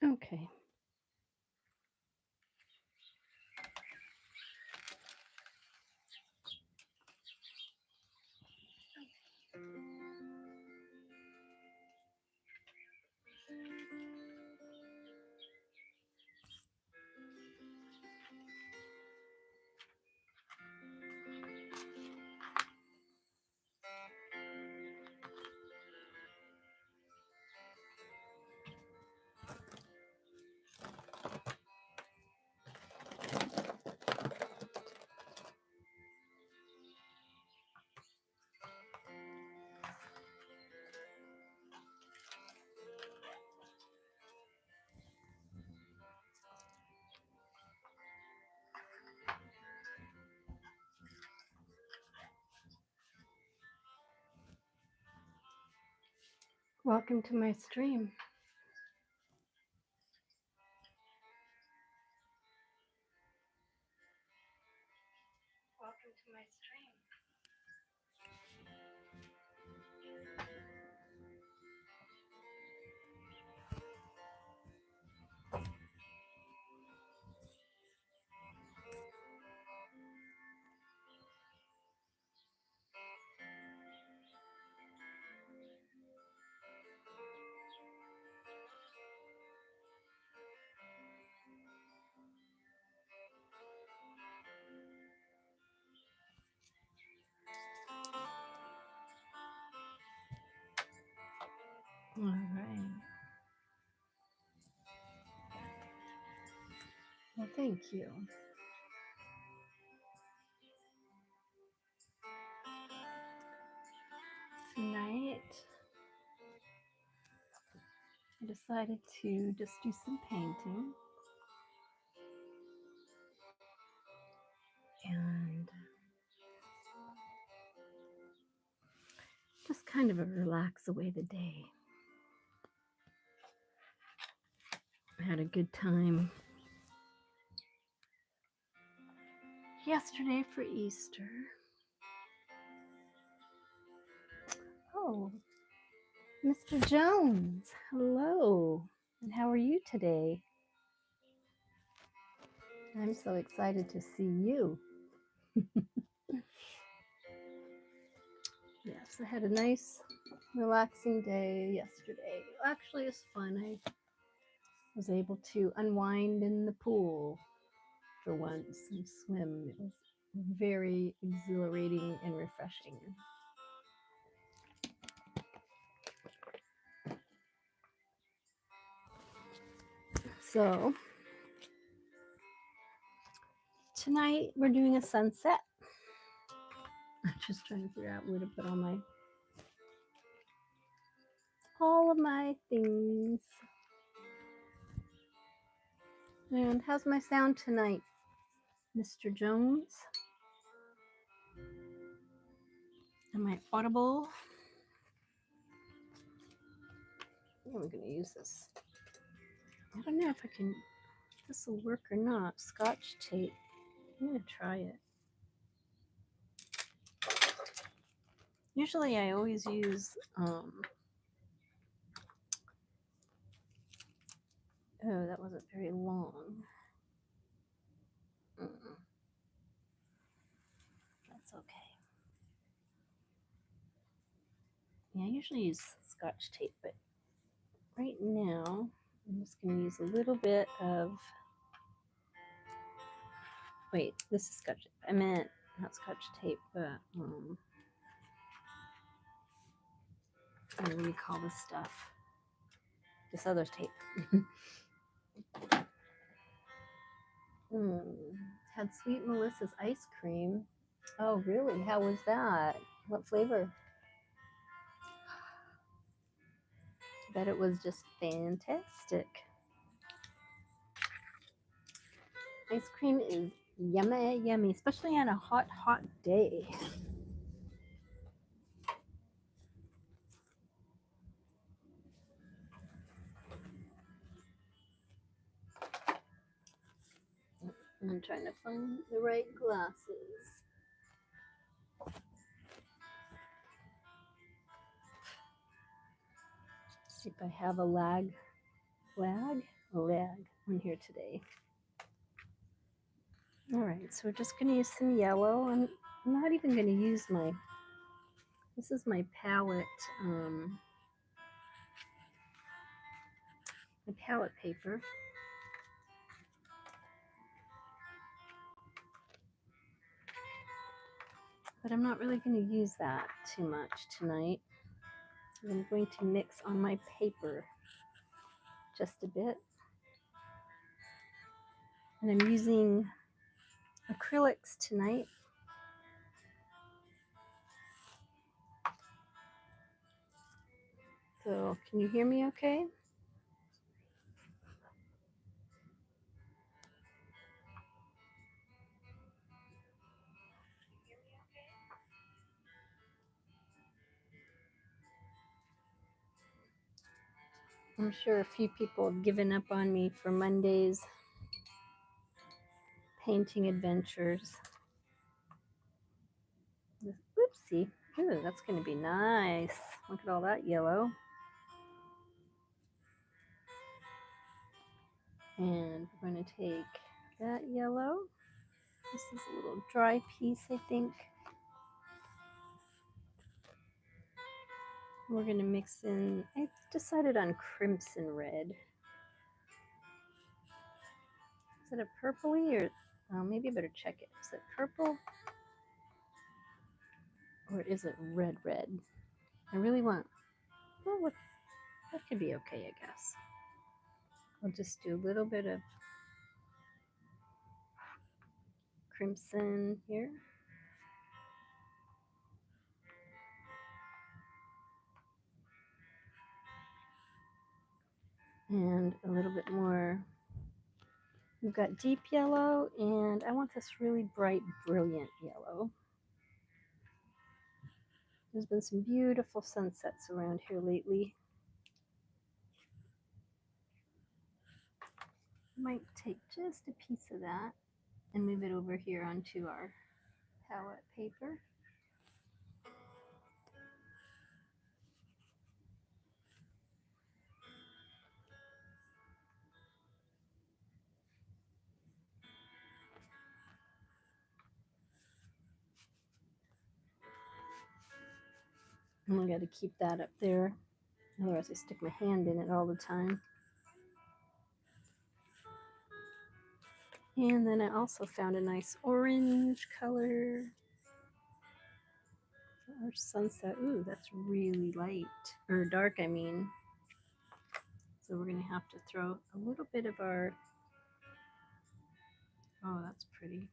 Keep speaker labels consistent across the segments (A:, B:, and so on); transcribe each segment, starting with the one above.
A: Okay. Welcome to my stream. Welcome to my stream. All right. Well, thank you. Tonight, I decided to just do some painting and just kind of relax away the day. I had a good time yesterday for Easter. Oh, Mr. Jones, hello. And how are you today? I'm so excited to see you. Yes, I had a nice, relaxing day yesterday. Actually, it was fun. I was able to unwind in the pool for once and swim. It was very exhilarating and refreshing. So, tonight we're doing a sunset. I'm just trying to figure out where to put all of my things. And how's my sound tonight, Mr. Jones? Am I audible? I'm going to use this. I don't know if this will work or not. Scotch tape. I'm going to try it. Usually I always use, oh, that wasn't very long. That's okay. Yeah, I usually use Scotch tape, but right now I'm just going to use a little bit of, wait, this is Scotch tape. I meant not Scotch tape, but what do you call this stuff? This other tape. Had Sweet Melissa's ice cream. Oh, really? How was that? What flavor? Bet it was just fantastic. Ice cream is yummy, yummy, especially on a hot, hot day. I'm trying to find the right glasses. If I have a lag lag on here today. All right, so we're just going to use some yellow. I'm not even going to use this is my palette, my palette paper. But I'm not really going to use that too much tonight. I'm going to mix on my paper just a bit. And I'm using acrylics tonight. So can you hear me okay? I'm sure a few people have given up on me for Monday's painting adventures. Oopsie. Ooh, that's going to be nice. Look at all that yellow. And we're going to take that yellow. This is a little dry piece, I think. We're going to mix in, I decided on crimson red. Is it a purpley or, maybe I better check it. Is it purple or is it red? I really want, well, that could be okay, I guess. I'll just do a little bit of crimson here. And a little bit more. We've got deep yellow, and I want this really bright, brilliant yellow. There's been some beautiful sunsets around here lately. Might take just a piece of that and move it over here onto our palette paper. And I got to keep that up there, otherwise I stick my hand in it all the time. And then I also found a nice orange color. Our sunset, ooh, that's really light, or dark, I mean. So we're going to have to throw a little bit of our, oh, that's pretty.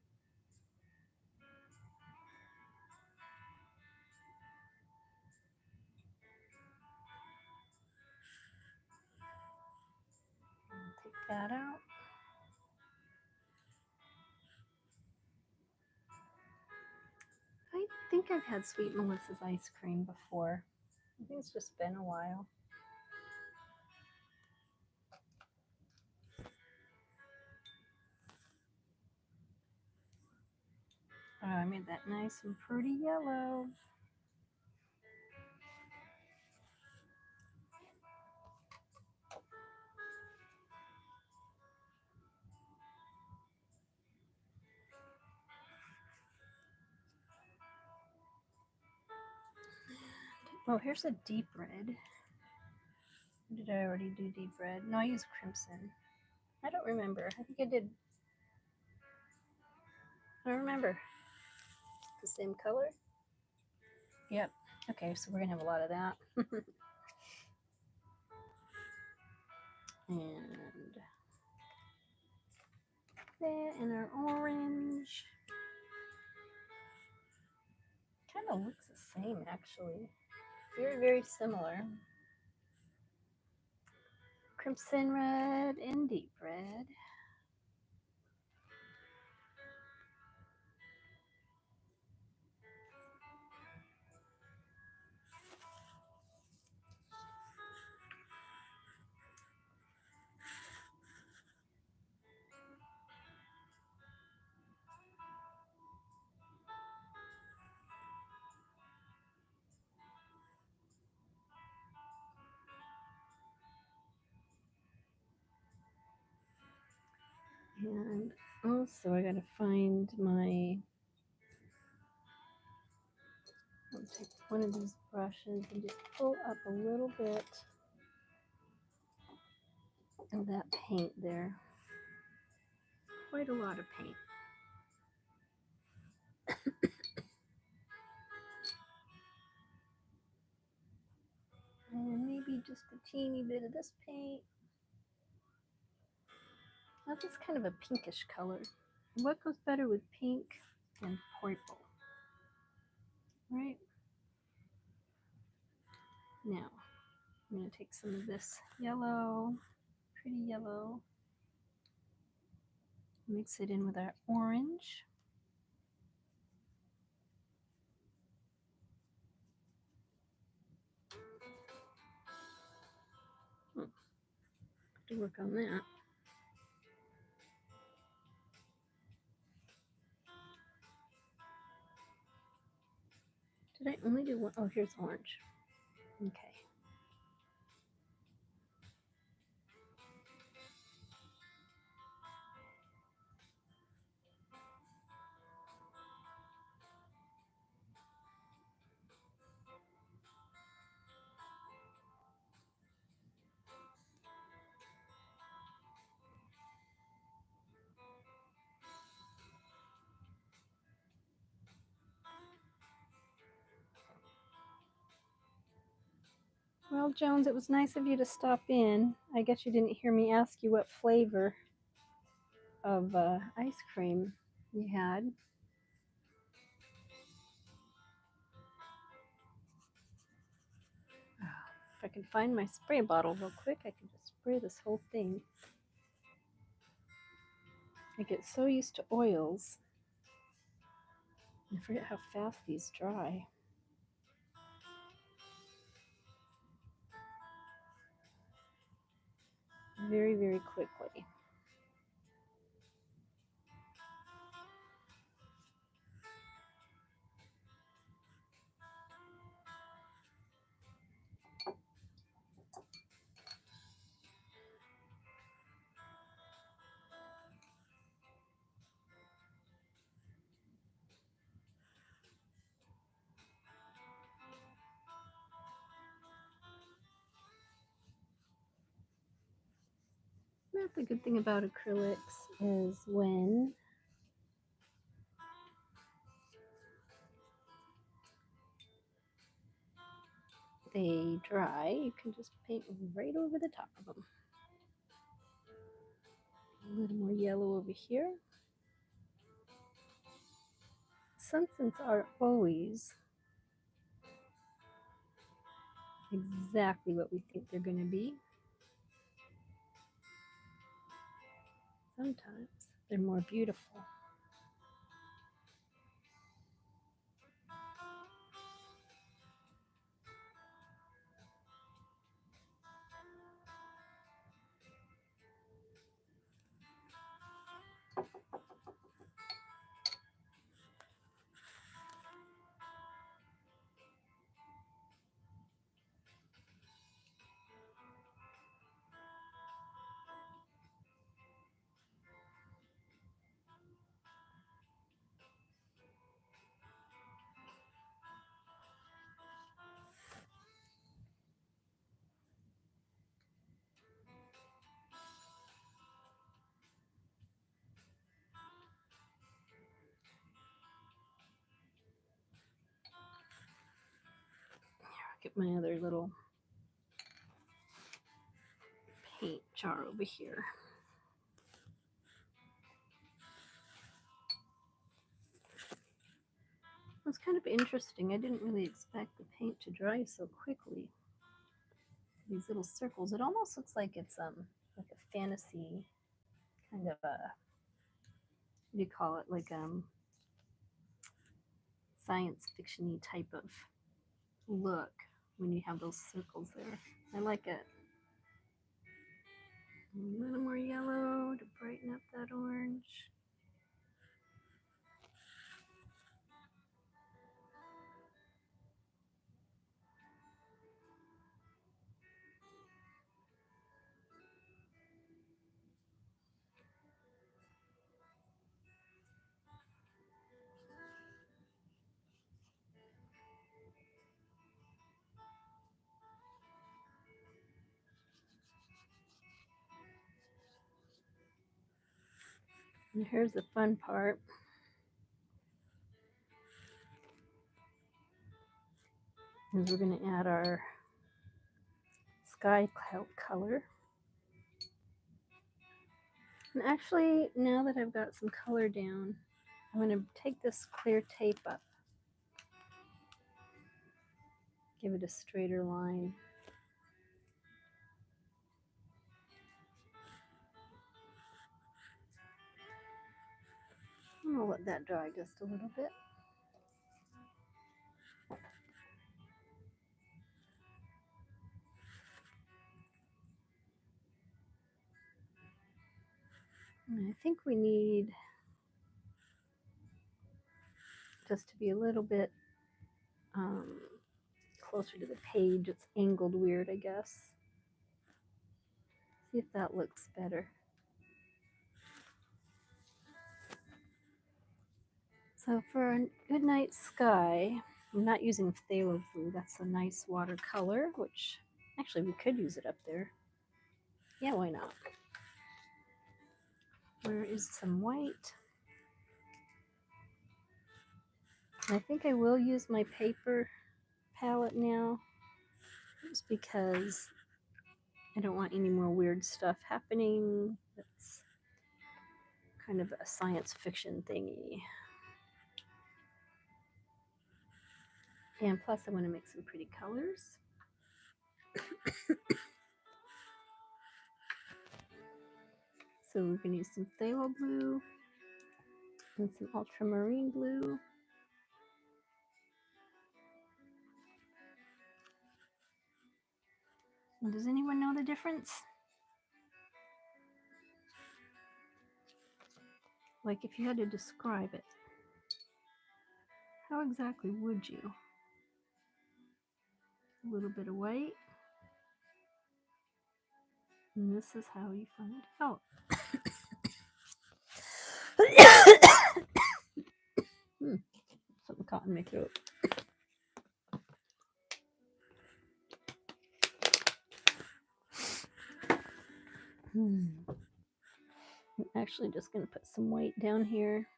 A: Take that out. I think I've had Sweet Melissa's ice cream before. I think it's just been a while. Oh, I made that nice and pretty yellow. Oh, here's a deep red. Or did I already do deep red? No, I used crimson. I don't remember. I think I did. I don't remember. The same color? Yep. Okay, so we're going to have a lot of that. And that and our orange. Kind of looks the same, actually. Very, very similar. Crimson red and deep red. And also I gotta find my, I'll take one of these brushes and just pull up a little bit of that paint there. Quite a lot of paint. And maybe just a teeny bit of this paint. Now this is kind of a pinkish color. What goes better with pink than purple? Right? Now, I'm going to take some of this yellow, pretty yellow, mix it in with our orange. Have to work on that. Did I only do one? Oh, here's orange. Okay. Well, Jones, it was nice of you to stop in. I guess you didn't hear me ask you what flavor of ice cream you had. If I can find my spray bottle real quick, I can just spray this whole thing. I get so used to oils, I forget how fast these dry. Very, very quickly. That's the good thing about acrylics is when they dry, you can just paint right over the top of them. A little more yellow over here. Sunsets are always exactly what we think they're going to be. Sometimes they're more beautiful. Get my other little paint jar over here. It's kind of interesting. I didn't really expect the paint to dry so quickly. These little circles. It almost looks like it's like a fantasy kind of a, what do you call it? Like science fiction-y type of look when you have those circles there. I like it. A little more yellow to brighten up that orange. And here's the fun part. Is we're going to add our sky cloud color. And actually, now that I've got some color down, I'm going to take this clear tape up, give it a straighter line. I'm going to let that dry just a little bit. And I think we need just to be a little bit closer to the page. It's angled weird, I guess. See if that looks better. So for a good night sky, I'm not using phthalo blue. That's a nice watercolor, which actually we could use it up there. Yeah, why not? Where is some white? And I think I will use my paper palette now, just because I don't want any more weird stuff happening. That's kind of a science fiction thingy. And plus I want to make some pretty colors. So we're going to use some phthalo blue and some ultramarine blue. And does anyone know the difference? Like if you had to describe it, how exactly would you? A little bit of white. And this is how you find out. Something caught in my throat. I'm actually just going to put some white down here.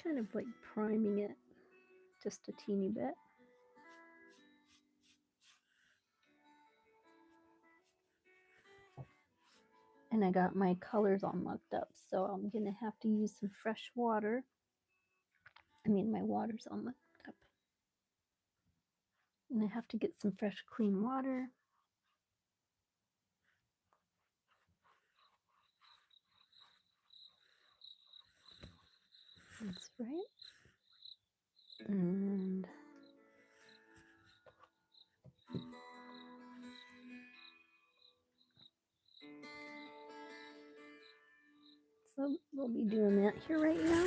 A: Kind of like priming it just a teeny bit. And I got my colors all mucked up, so I'm going to have to use some fresh water. I mean, my water's all mucked up. And I have to get some fresh, clean water. That's right. And so we'll be doing that here right now.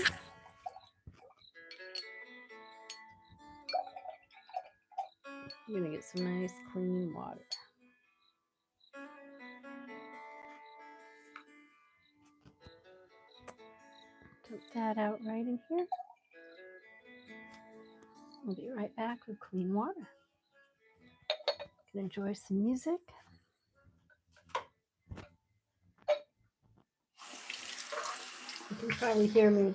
A: I'm going to get some nice, clean water. Dump that out right in here. We'll be right back with clean water. Can enjoy some music. You can probably hear me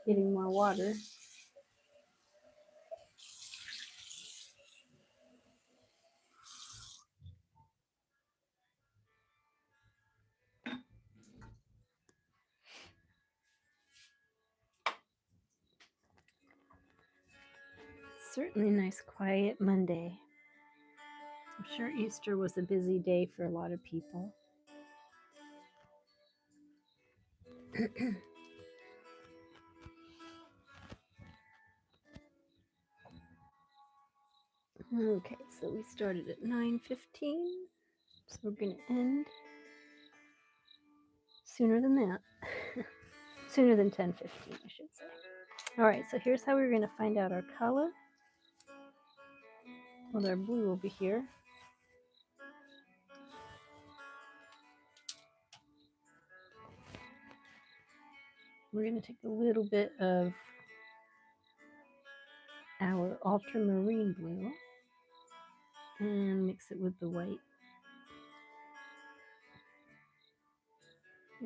A: getting more water. Certainly a nice quiet Monday. I'm sure Easter was a busy day for a lot of people. Okay, so we started at 9:15, so we're going to end sooner than that. Sooner than 10:15, I should say. All right, so here's how we're going to find out our color. Well, our blue will be here. We're going to take a little bit of our ultramarine blue and mix it with the white.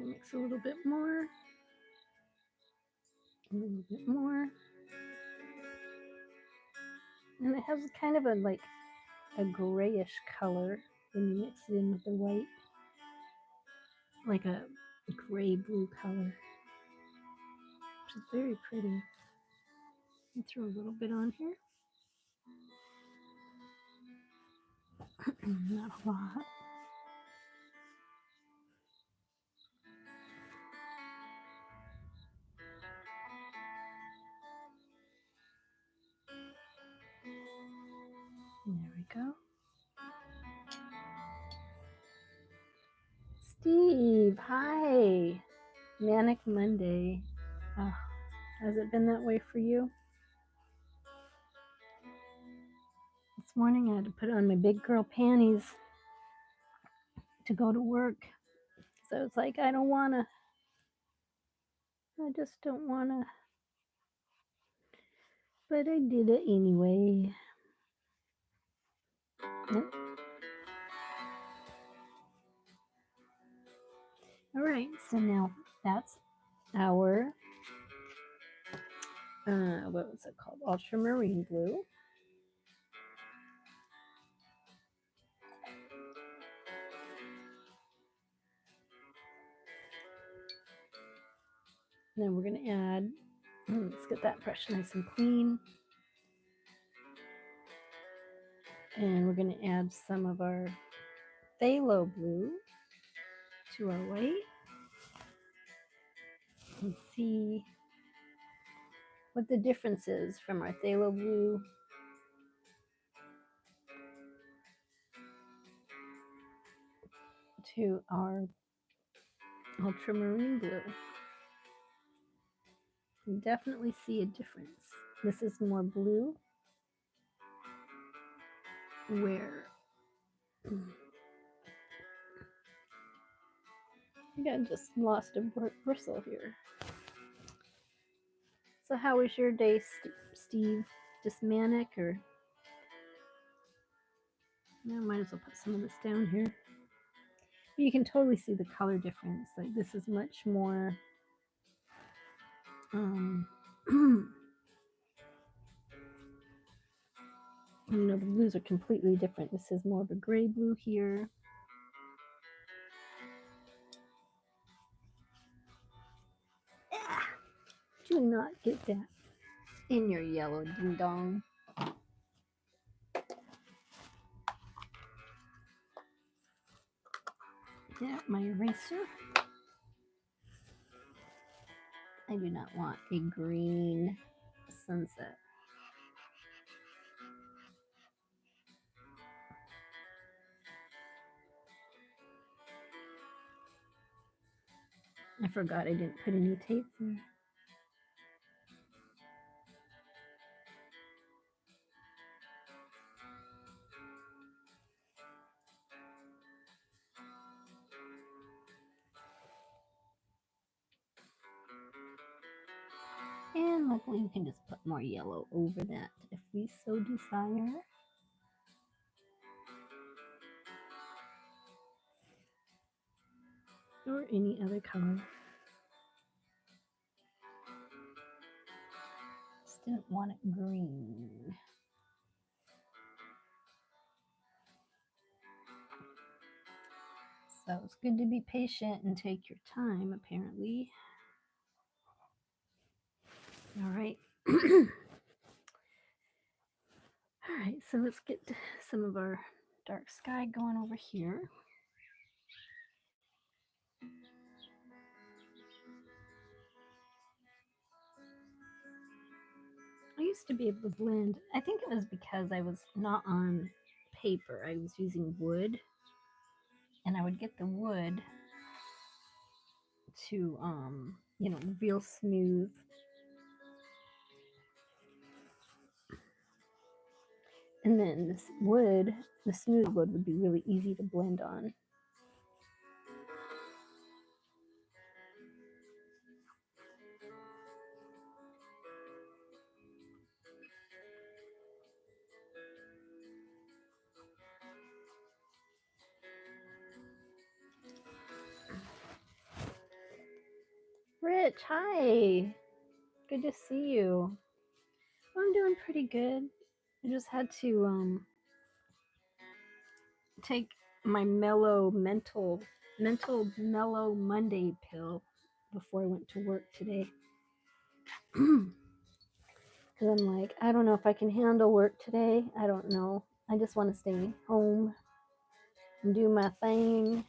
A: Mix a little bit more. A little bit more. And it has kind of a like a grayish color when you mix it in with the white. Like a gray blue color. Which is very pretty. And throw a little bit on here. Not a lot. There we go. Steve, hi. Manic Monday. Oh, has it been that way for you? This morning I had to put on my big girl panties to go to work. So it's like, I don't want to. I just don't want to. But I did it anyway. Yep. All right, so now that's our, what was it called? Ultramarine blue. And then we're going to add, let's get that brush nice and clean. And we're going to add some of our phthalo blue to our white. And see what the difference is from our phthalo blue to our ultramarine blue. You can definitely see a difference. This is more blue, where I think I just lost a bristle here. So how was your day, Steve? Just manic, or? I might as well put some of this down here. You can totally see the color difference. Like this is much more you know, the blues are completely different. This is more of a gray blue here. Do not get that in your yellow ding dong. Yeah, my eraser. I do not want a green sunset. I forgot I didn't put any tape there. And luckily we can just put more yellow over that if we so desire. Or any other color. Just didn't want it green. So it's good to be patient and take your time, apparently. All right. All right, so let's get some of our dark sky going over here. I used to be able to blend. I think it was because I was not on paper. I was using wood. And I would get the wood to, you know, real smooth. And then this wood, the smooth wood, would be really easy to blend on. Rich, hi. Good to see you. I'm doing pretty good. I just had to take my mental mellow Monday pill before I went to work today. Because I'm like, I don't know if I can handle work today. I don't know. I just want to stay home and do my thing.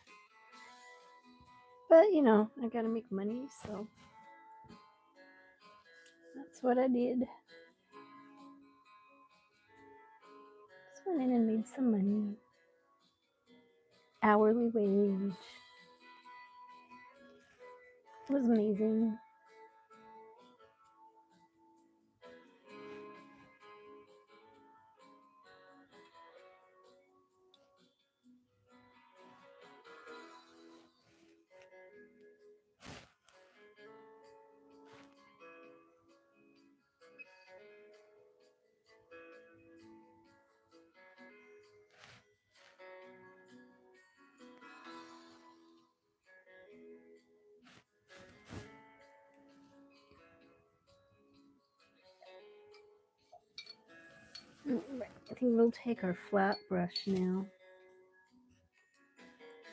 A: But you know, I gotta make money, so that's what I did. Just went in and made some money. Hourly wage. It was amazing. Right, I think we'll take our flat brush now.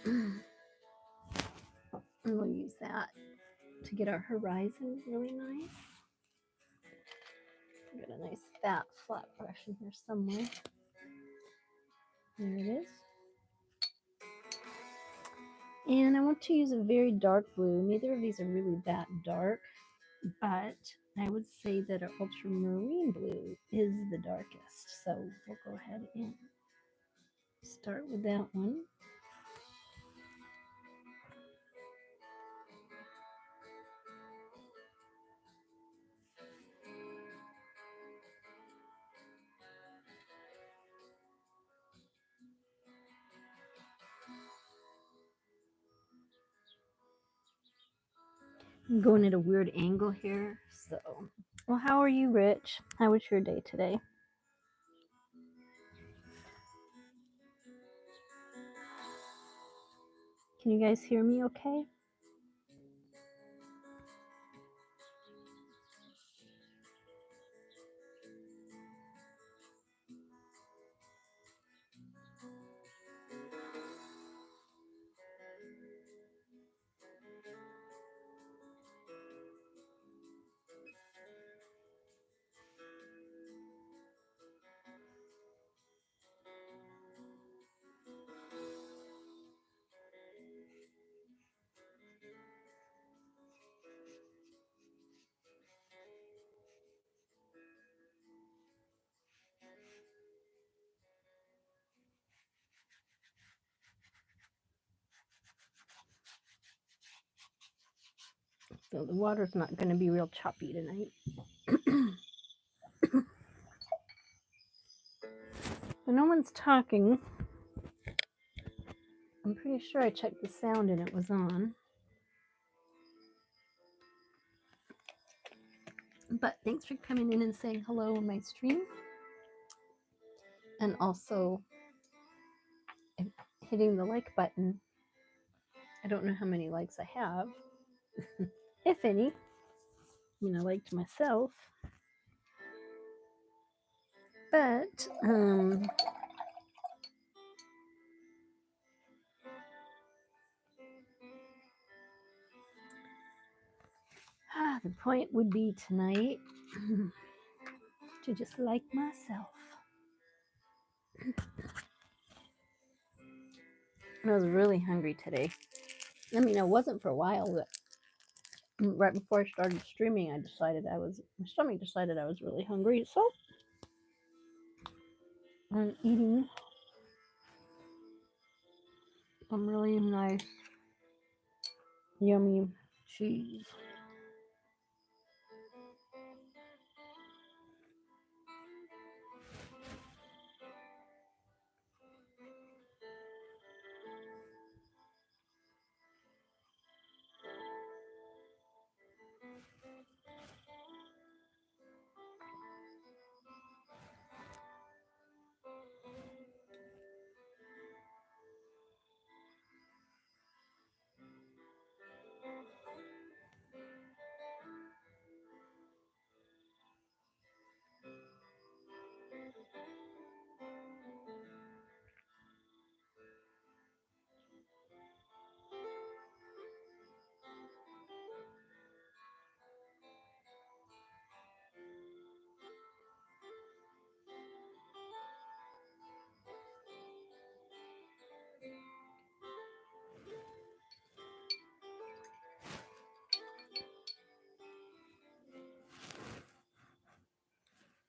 A: And we'll use that to get our horizon really nice. I've got a nice fat flat brush in here somewhere. There it is. And I want to use a very dark blue. Neither of these are really that dark, but I would say that our ultramarine blue is the darkest. So we'll go ahead and start with that one. I'm going at a weird angle here. So, well, how are you, Rich? How was your day today? Can you guys hear me okay? So the water's not going to be real choppy tonight. But no one's talking. I'm pretty sure I checked the sound and it was on. But thanks for coming in and saying hello on my stream. And also hitting the like button. I don't know how many likes I have, if any. I mean, I liked myself. But, the point would be tonight to just like myself. I was really hungry today. I mean, I wasn't for a while, but right before I started streaming, my stomach decided I was really hungry, so I'm eating some really nice, yummy cheese.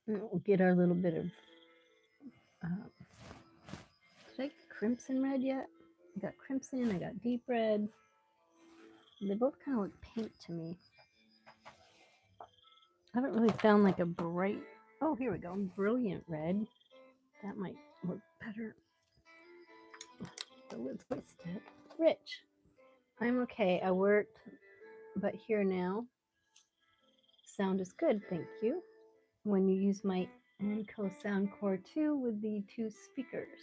A: And we'll get our little bit of, did I get crimson red yet? I got crimson, I got deep red. They both kind of look pink to me. I haven't really found like a bright, oh, here we go, brilliant red. That might work better. The lid's wasted. Rich. I'm okay. I worked, but here now. Sound is good, thank you. When you use my Anco Sound Core 2 with the 2 speakers.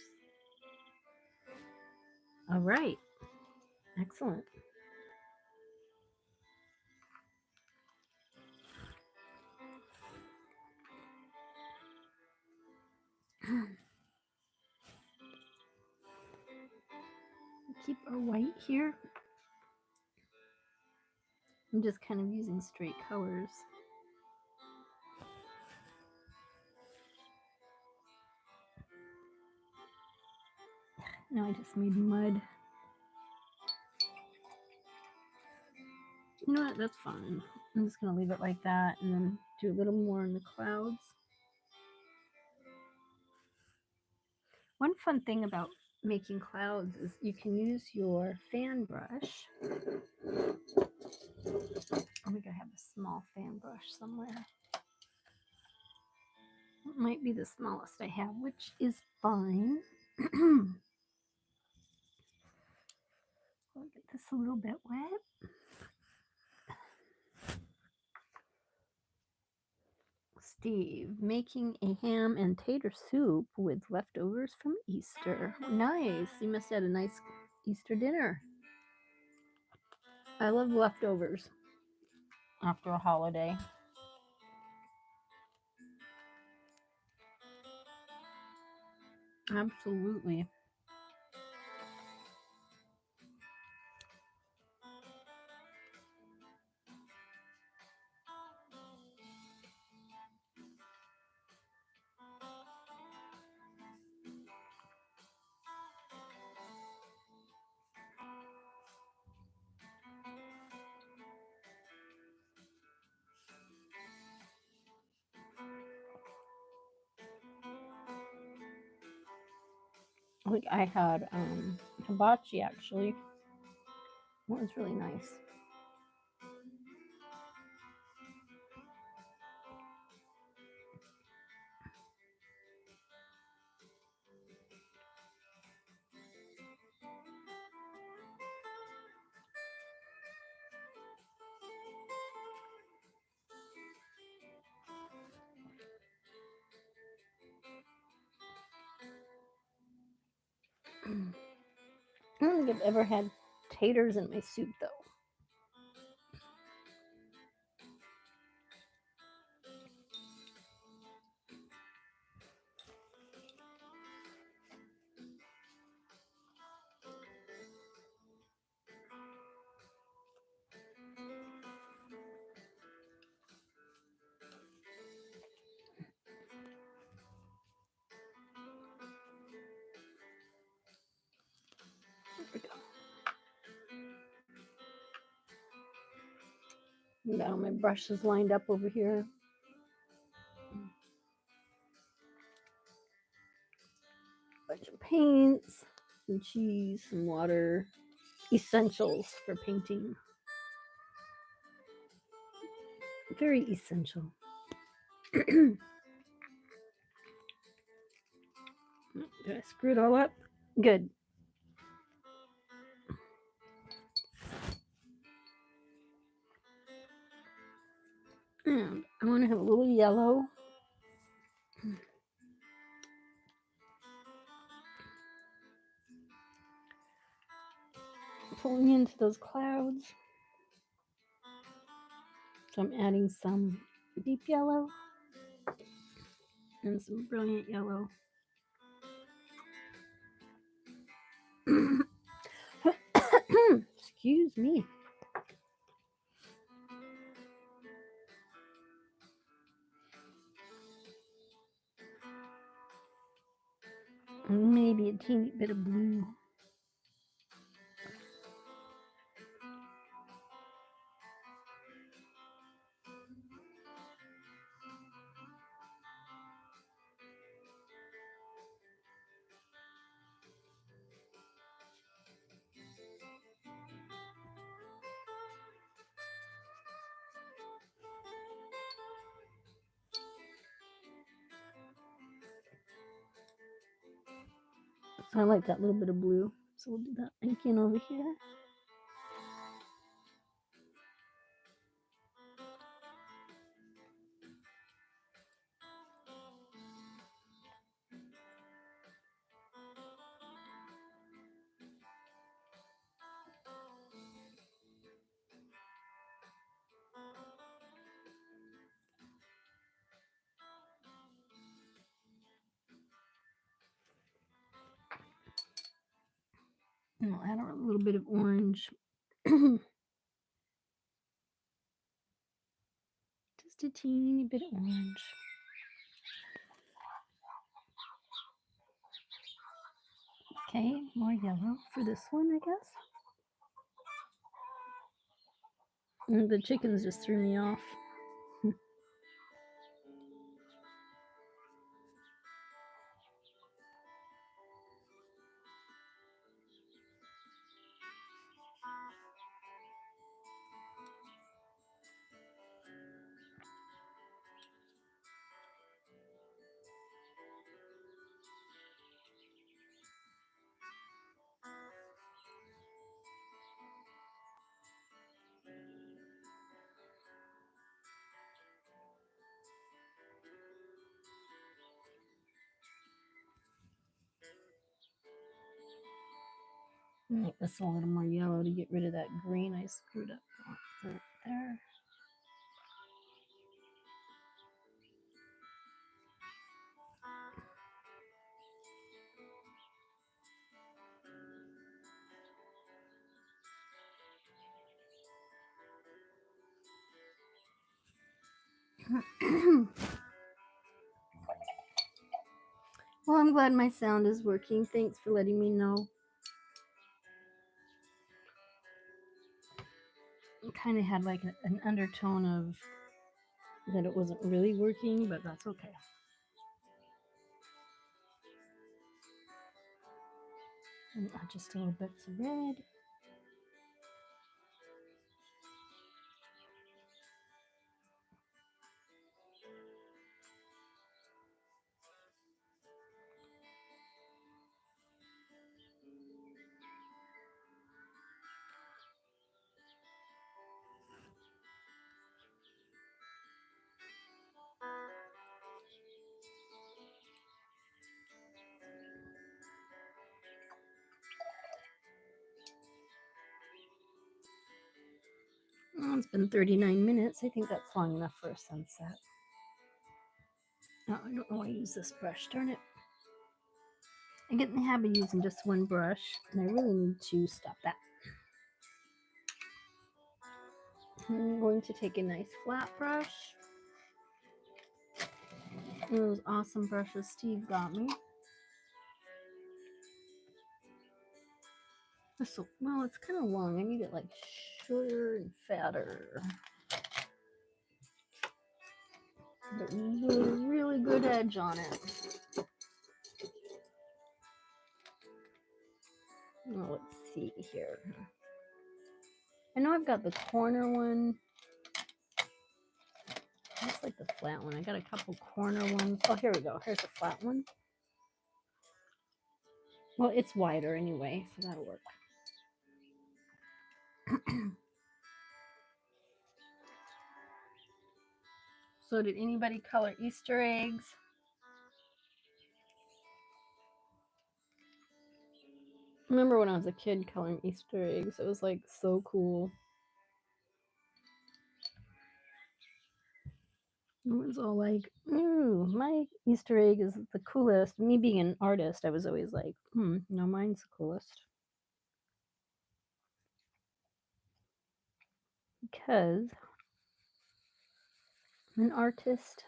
A: All right. Excellent. Keep our white here. I'm just kind of using straight colors. Now I just made mud. You know what? That's fine. I'm just going to leave it like that and then do a little more in the clouds. One fun thing about making clouds is you can use your fan brush. I think I have a small fan brush somewhere. It might be the smallest I have, which is fine. I'll get this a little bit wet. Steve, making a ham and tater soup with leftovers from Easter. Nice. You must have had a nice Easter dinner. I love leftovers after a holiday. Absolutely. I think I had hibachi actually. That was really nice. I don't think I've ever had taters in my soup though. There we go. Got all my brushes lined up over here. Bunch of paints, some cheese, some water. Essentials for painting. Very essential. Did I screw it all up? Good. And I want to have a little yellow. Pulling into those clouds. So I'm adding some deep yellow and some brilliant yellow. Excuse me. Maybe a teeny bit of blue. I like that little bit of blue, so we'll do that again over here. And I'll add a little bit of orange. Just a teeny bit of orange. Okay, more yellow for this one, I guess. And the chickens just threw me off. Make this a little more yellow to get rid of that green I screwed up right there. Well, I'm glad my sound is working. Thanks for letting me know. It kind of had like an undertone of that it wasn't really working, but that's okay. And add just a little bits of red. Oh, it's been 39 minutes. I think that's long enough for a sunset. Oh, I don't know why I use this brush. Darn it. I get in the habit of using just one brush, and I really need to stop that. I'm going to take a nice flat brush. One of those awesome brushes Steve got me. So, well, it's kind of long. I need it like shorter and fatter. But really good edge on it. Oh, let's see here. I know I've got the corner one. Looks like the flat one. I got a couple corner ones. Oh, here we go. Here's a flat one. Well, it's wider anyway, so that'll work. So did anybody color Easter eggs? Remember when I was a kid coloring Easter eggs? It was like so cool. It was all like, ooh, my Easter egg is the coolest. Me being an artist, I was always like, no, mine's the coolest. Because I'm an artist.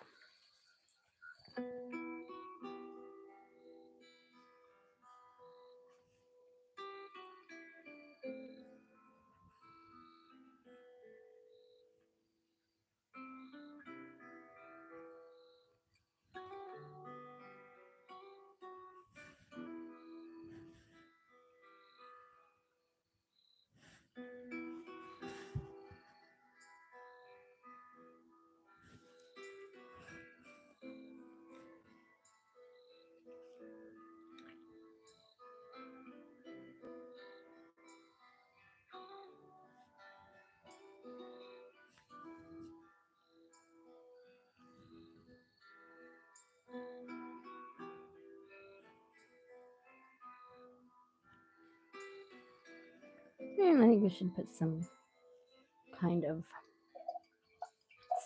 A: And I think we should put some kind of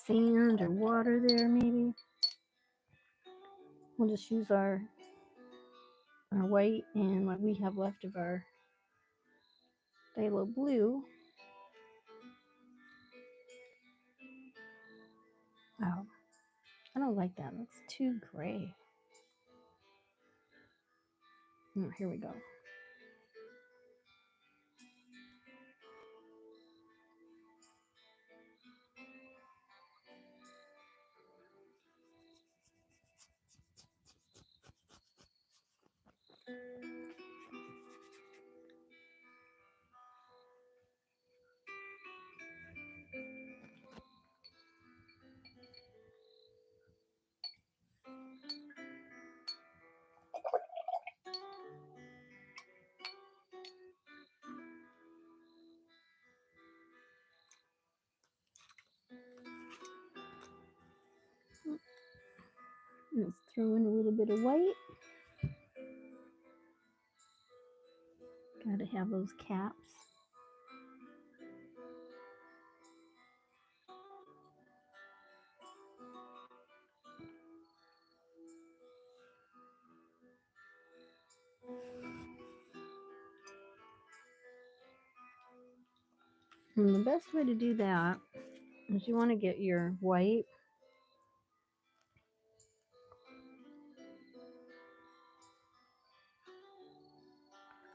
A: sand or water there, maybe. We'll just use our white and what we have left of our phthalo blue. Oh, I don't like that. It looks too gray. Oh, here we go. Let's throw in a little bit of white. Gotta have those caps. And the best way to do that is you want to get your white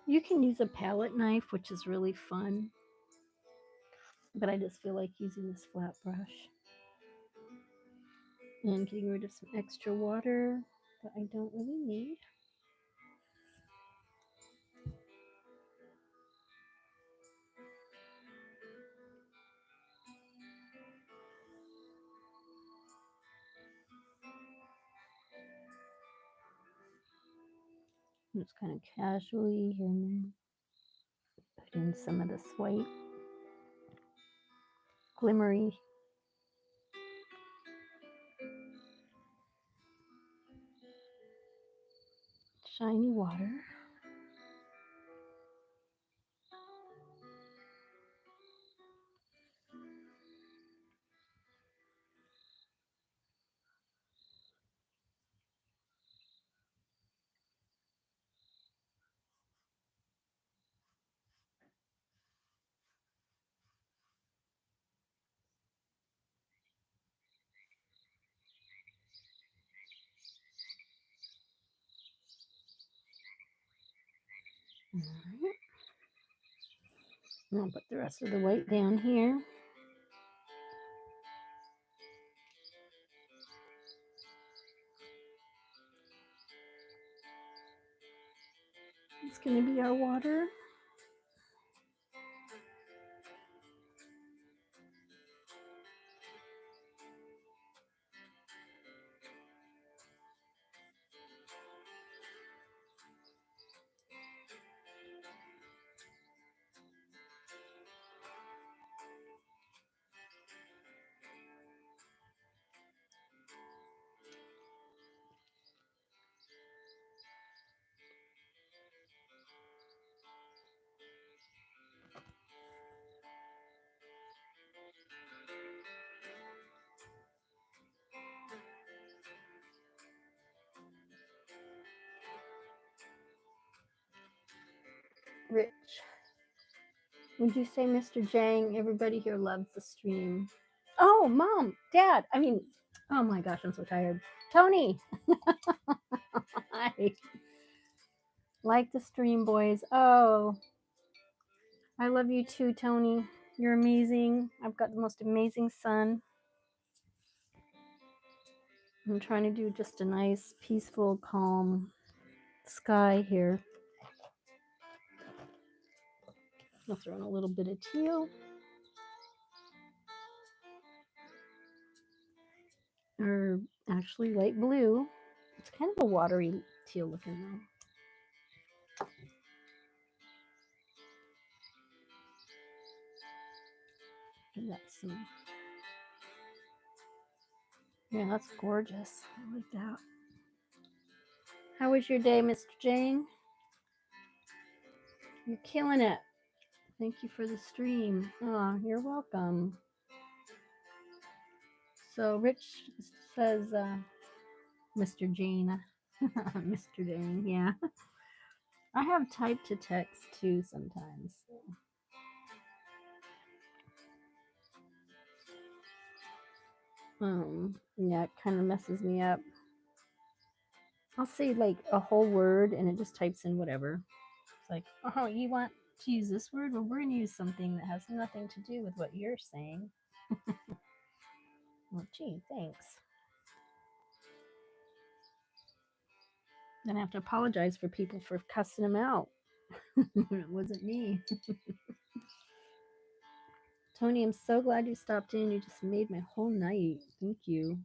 A: You can use a palette knife, which is really fun, but I just feel like using this flat brush and getting rid of some extra water that I don't really need. Just kind of casually here and there put in some of this white glimmery shiny water. All right. I'll put the rest of the white down here. It's going to be our water. Rich. Would you say, Mr. Jang, everybody here loves the stream? Oh, Mom, Dad, oh my gosh, I'm so tired. Tony, hi. Like the stream, boys. Oh, I love you too, Tony. You're amazing. I've got the most amazing son. I'm trying to do just a nice, peaceful, calm sky here. I'll throw in a little bit of teal. Or actually light blue. It's kind of a watery teal looking though. Give that some. Yeah, that's gorgeous. I like that. How was your day, Mr. Jang? You're killing it. Thank you for the stream. Oh, you're welcome. So Rich says, Mr. Jane. Mr. Jane, yeah. I have type to text too sometimes. Yeah, it kind of messes me up. I'll say like a whole word and it just types in whatever. It's like, oh, you want to use this word? Well, we're going to use something that has nothing to do with what you're saying. Well, gee, thanks. Then I have to apologize for people for cussing them out. It wasn't me. Tony, I'm so glad you stopped in. You just made my whole night. Thank you.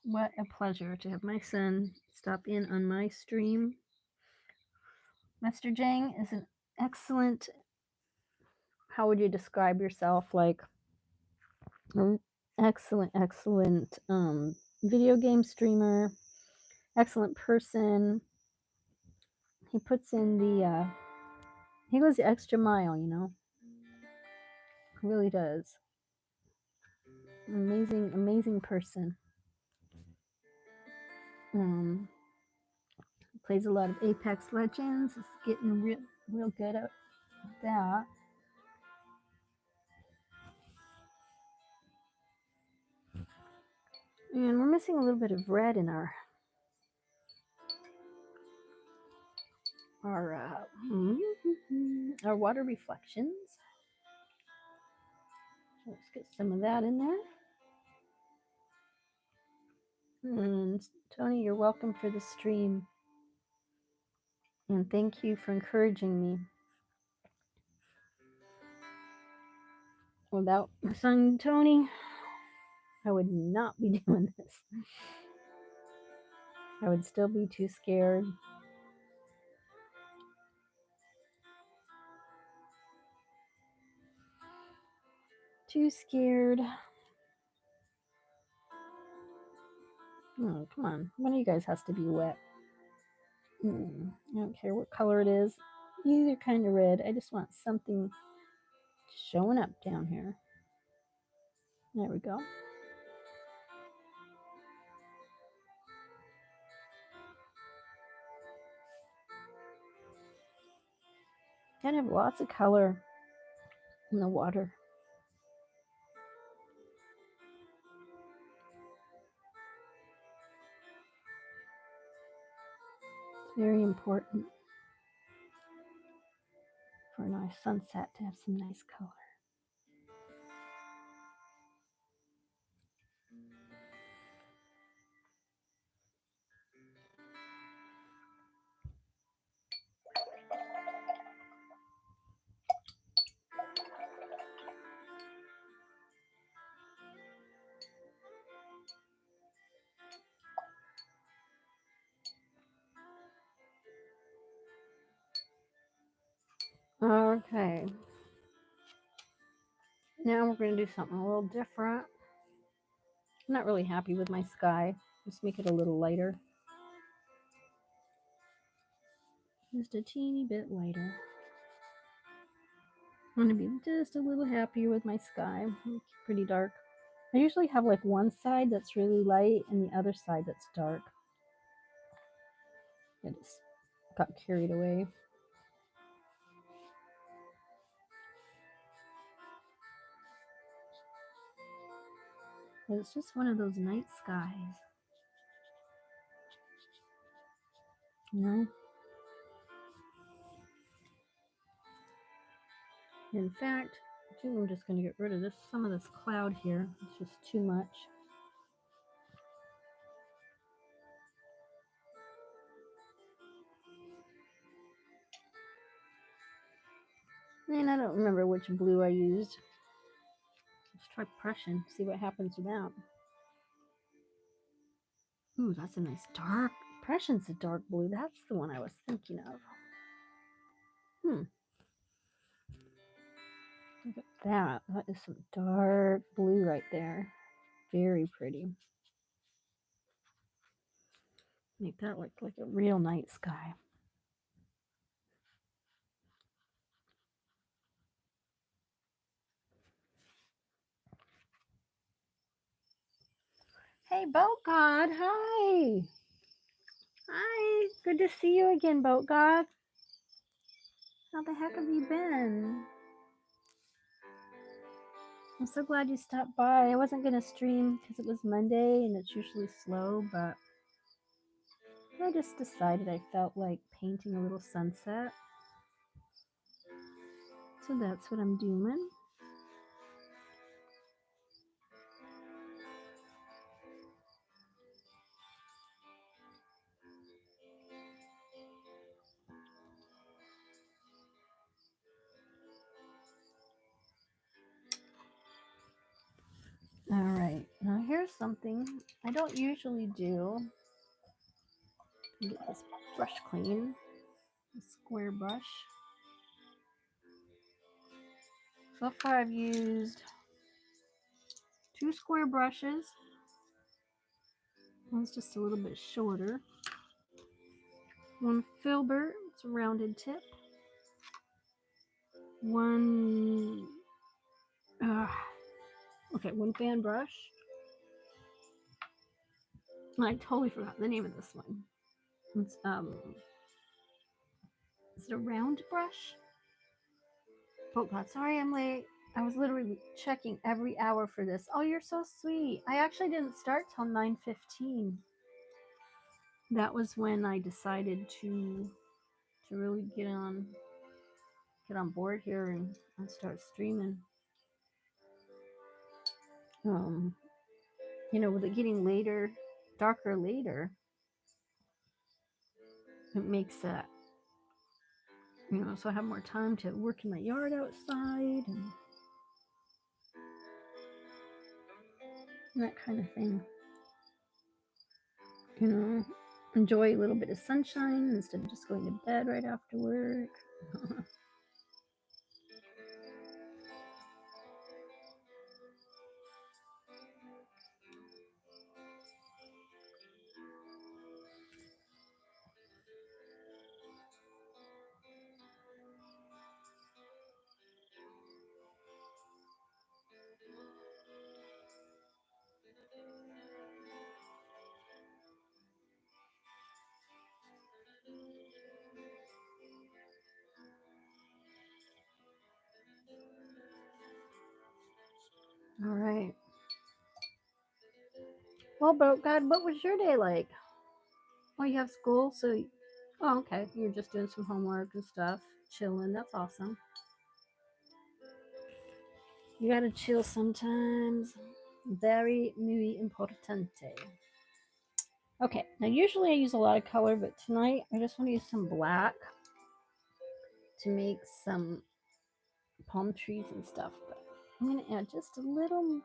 A: What a pleasure to have my son stop in on my stream. Mr. Jang is an excellent, how would you describe yourself? Like, excellent video game streamer, excellent person. He puts in the, he goes the extra mile, you know? He really does. Amazing person. Plays a lot of Apex Legends. Is getting real good at that. And we're missing a little bit of red in our water reflections. Let's get some of that in there. And Tony, you're welcome for the stream. And thank you for encouraging me. Without my son Tony, I would not be doing this. I would still be too scared. Too scared. Oh, come on. One of you guys has to be wet. I don't care what color it is. Either kind of red. I just want something showing up down here. There we go. Gotta have lots of color in the water. It's very important for a nice sunset to have some nice color. Okay. Now we're going to do something a little different. I'm not really happy with my sky. Let's make it a little lighter. Just a teeny bit lighter. I'm going to be just a little happier with my sky. It's pretty dark. I usually have like one side that's really light and the other side that's dark. I just got carried away. But it's just one of those night skies. You know? In fact, I think I'm just going to get rid of some of this cloud here. It's just too much. And I don't remember which blue I used. Let's try Prussian, see what happens with that. Ooh, that's a nice dark. Prussian's a dark blue. That's the one I was thinking of. Look at that. That is some dark blue right there. Very pretty. Make that look like a real night sky. Hey, Boatgod. Hi. Hi. Good to see you again, Boatgod. How the heck have you been? I'm so glad you stopped by. I wasn't going to stream because it was Monday and it's usually slow, but I just decided I felt like painting a little sunset. So that's what I'm doing. All right, now here's something I don't usually do. Get this brush clean, a square brush. So far I've used 2 square brushes. One's just a little bit shorter. One filbert, it's a rounded tip. One, one fan brush. I totally forgot the name of this one. It's is it a round brush? Oh God, sorry I'm late. I was literally checking every hour for this. Oh, you're so sweet. I actually didn't start till 9:15. That was when I decided to really get on board here and start streaming. With it getting later, darker later, it makes that, so I have more time to work in my yard outside and that kind of thing. Enjoy a little bit of sunshine instead of just going to bed right after work. All right. Well, Boatgod, what was your day like? Oh, you have school, so okay. You're just doing some homework and stuff, chilling. That's awesome. You gotta chill sometimes. Very muy importante. Okay, now usually I use a lot of color, but tonight I just want to use some black to make some palm trees and stuff. But I'm gonna add just a little.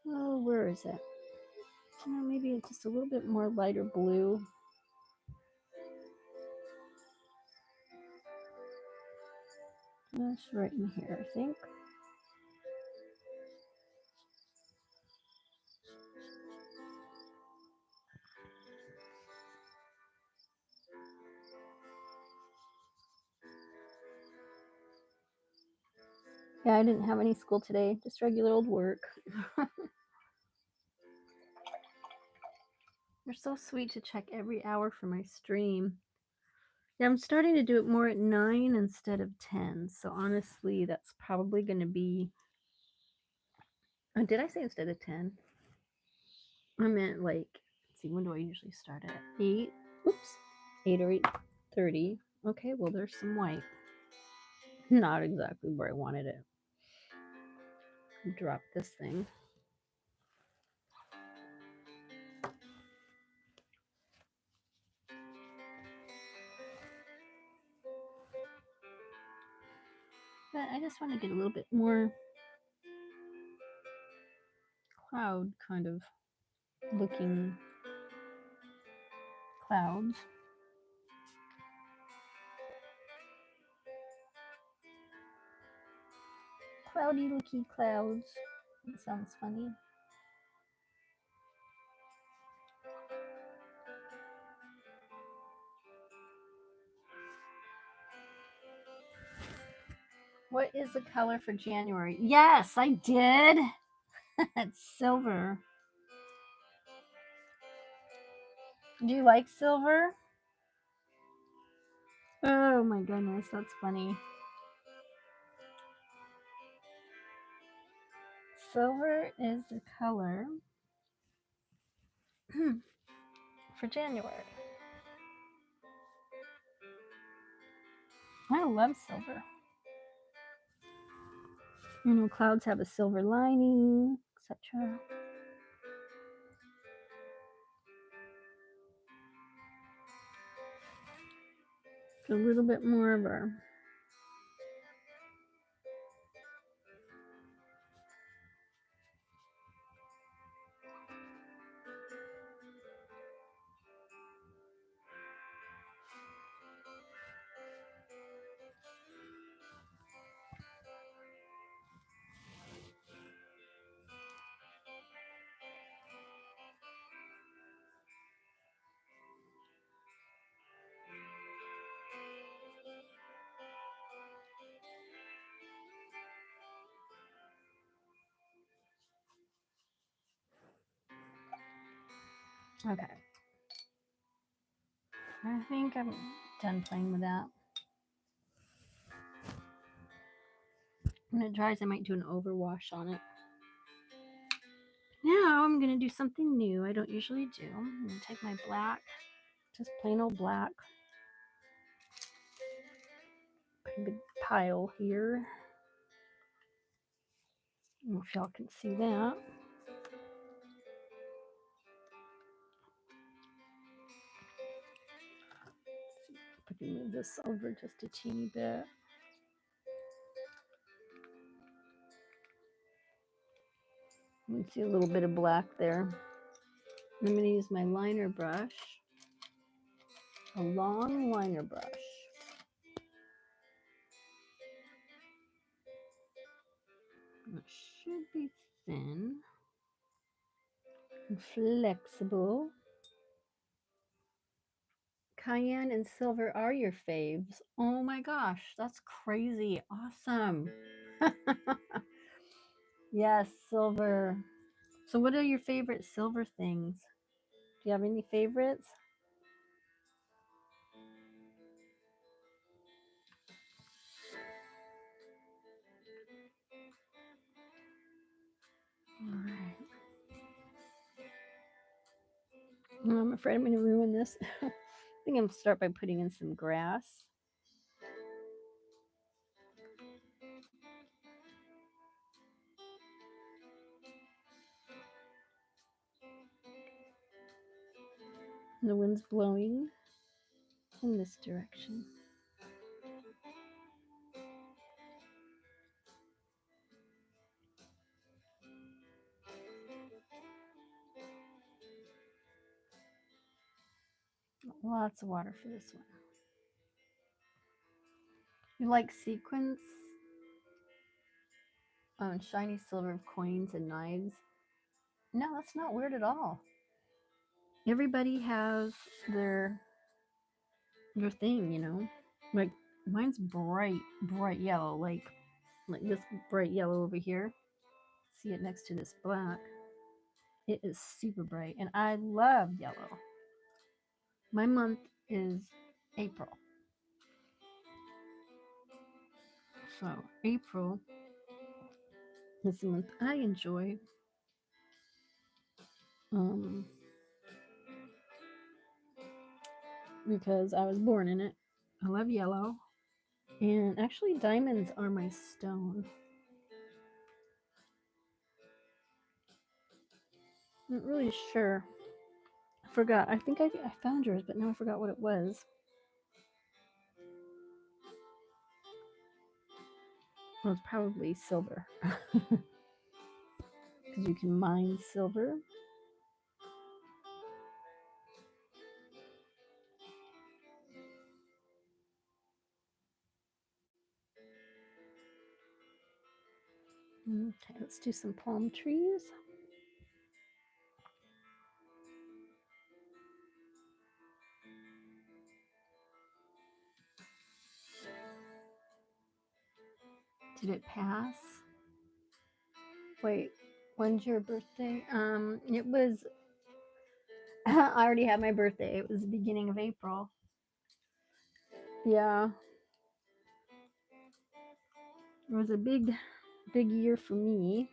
A: Oh, where is it? Maybe just a little bit more lighter blue. That's right in here, I think. Yeah, I didn't have any school today, just regular old work. You're so sweet to check every hour for my stream. Yeah, I'm starting to do it more at 9 instead of 10. So honestly, that's probably going to be. Oh, did I say instead of 10? I meant let's see, when do I usually start at? 8? Oops, 8 or 8:30. Okay, well, there's some white. Not exactly where I wanted it. Drop this thing. But I just want to get a little bit more cloud kind of looking clouds. Cloudy looky clouds. That sounds funny. What is the color for January? Yes, I did. It's silver. Do you like silver? Oh my goodness, that's funny. Silver is the color for January. I love silver. You know, clouds have a silver lining, etc. A little bit more of our okay. I think I'm done playing with that. When it dries, I might do an overwash on it. Now I'm going to do something new I don't usually do. I'm going to take my black, just plain old black, put a big pile here. I don't know if y'all can see that. I can move this over just a teeny bit. You can see a little bit of black there. I'm going to use my liner brush, a long liner brush. It should be thin and flexible. Cayenne and silver are your faves. Oh my gosh, that's crazy. Awesome. Yes, silver. So what are your favorite silver things? Do you have any favorites? All right. I'm afraid I'm going to ruin this. I think I'm going to start by putting in some grass. The wind's blowing in this direction. Lots of water for this one. You like sequins? And shiny silver coins and knives? No, that's not weird at all. Everybody has their thing, you know. Like mine's bright yellow, like this bright yellow over here. See it next to this black. It is super bright, and I love yellow. My month is April. So April is the month I enjoy. Because I was born in it. I love yellow. And actually diamonds are my stone. I'm not really sure. I forgot. I think I found yours, but now I forgot what it was. Well, it's probably silver. Because you can mine silver. Okay, let's do some palm trees. Did it pass? Wait, when's your birthday? It was I already had my birthday. It was the beginning of April. Yeah. It was a big year for me.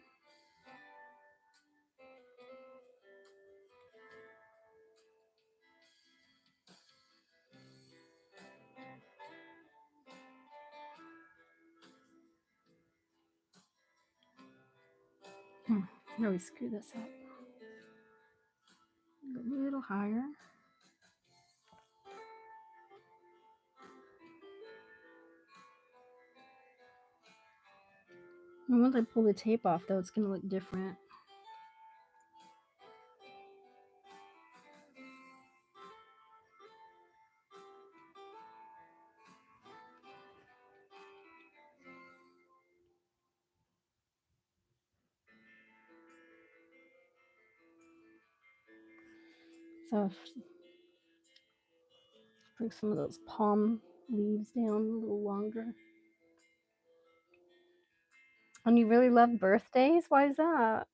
A: I always screw this up. Go a little higher. And once I pull the tape off, though, it's going to look different. So bring some of those palm leaves down a little longer. And you really love birthdays? Why is that?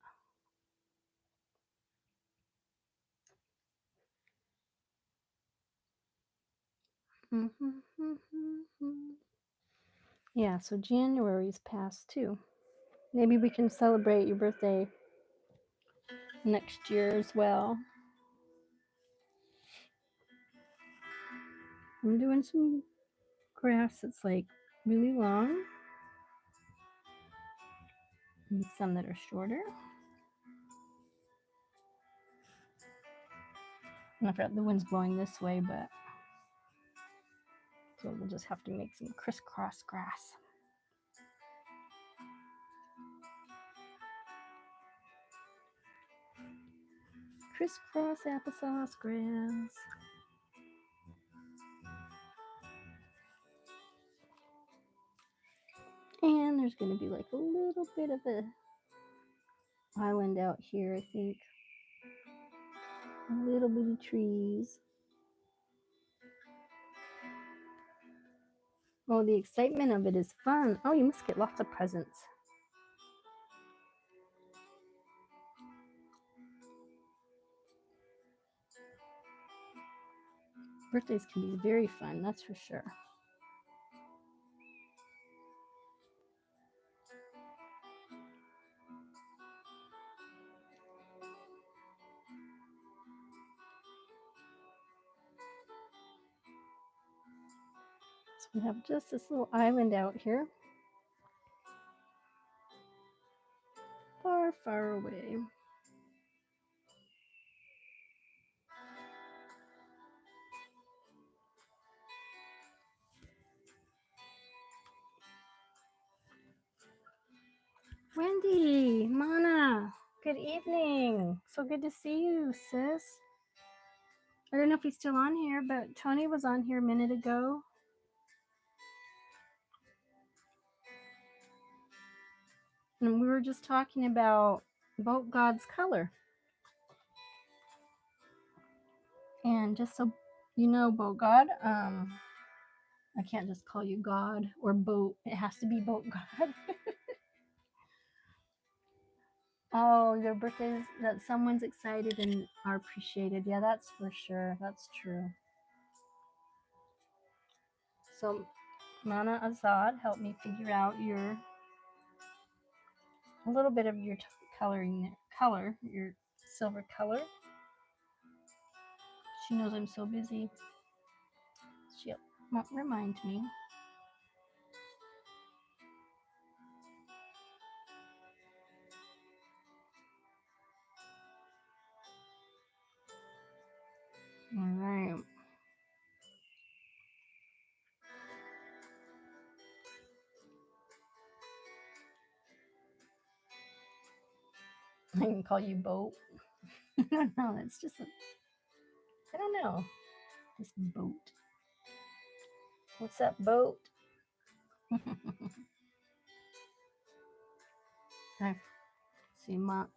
A: Yeah, so January's past too. Maybe we can celebrate your birthday next year as well. I'm doing some grass that's like really long and some that are shorter. And I forgot the wind's blowing this way, but so we'll just have to make some crisscross grass. Crisscross applesauce grass. And there's going to be like a little bit of a island out here, I think. Little bitty trees. Oh, the excitement of it is fun. Oh, you must get lots of presents. Birthdays can be very fun, that's for sure. So we have just this little island out here. Far, far away. Wendy, Mana, good evening. So good to see you, sis. I don't know if he's still on here, but Tony was on here a minute ago. And we were just talking about Boatgod's color. And just so you know, Boatgod, I can't just call you God or Boat. It has to be Boatgod. Oh, your birthdays, that someone's excited and are appreciated. Yeah, that's for sure. That's true. So, Mana Azad helped me figure out a little bit of your color, your silver color. She knows I'm so busy. She'll remind me. All right. I can call you Boat. I don't know. It's just I don't know. This Boat. What's up, Boat? I see, Mana.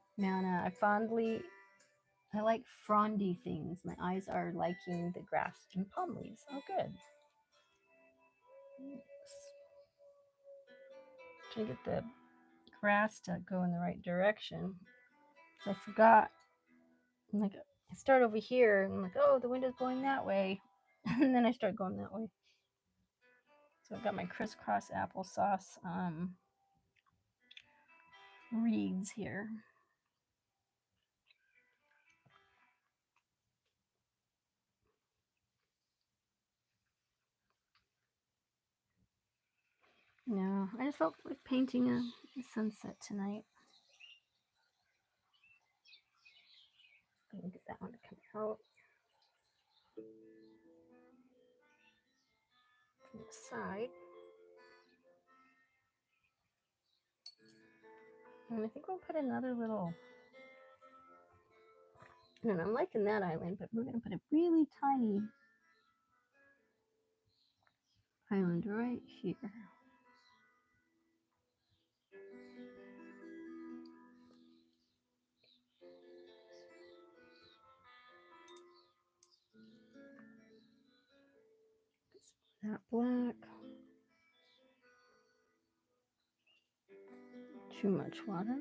A: I like frondy things. My eyes are liking the grass and palm leaves. Oh, good. Trying to get the grass to go in the right direction. I forgot. Like, I start over here and I'm like, oh, the wind is blowing that way. And then I start going that way. So I've got my crisscross applesauce reeds here. No, I just felt like painting a sunset tonight. Let me get that one to come out. From the side. And I think we'll put another little, and I'm liking that island, but we're going to put a really tiny island right here. That black. Too much water.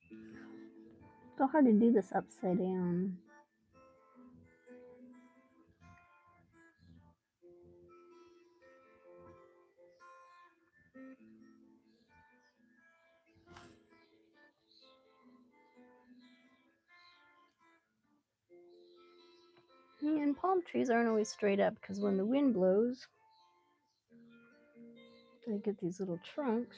A: It's so hard to do this upside down. And palm trees aren't always straight up because when the wind blows, they get these little trunks.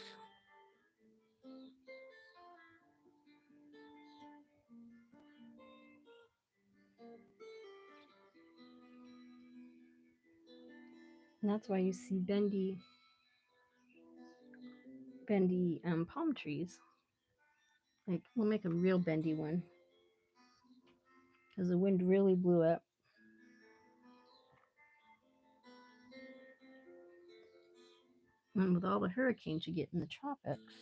A: And that's why you see bendy palm trees. Like, we'll make a real bendy one because the wind really blew up. And with all the hurricanes you get in the tropics,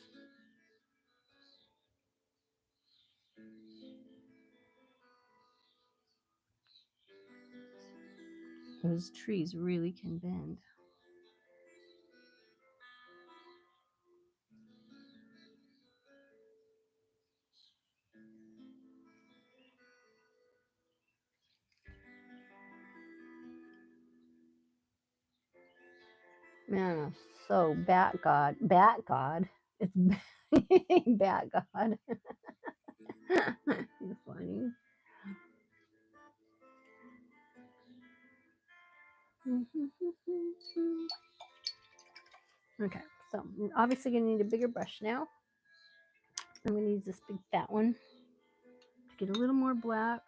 A: those trees really can bend. Man, so Boatgod. It's Boatgod. You're funny. Okay, so I'm obviously gonna need a bigger brush now. I'm gonna use this big fat one to get a little more black.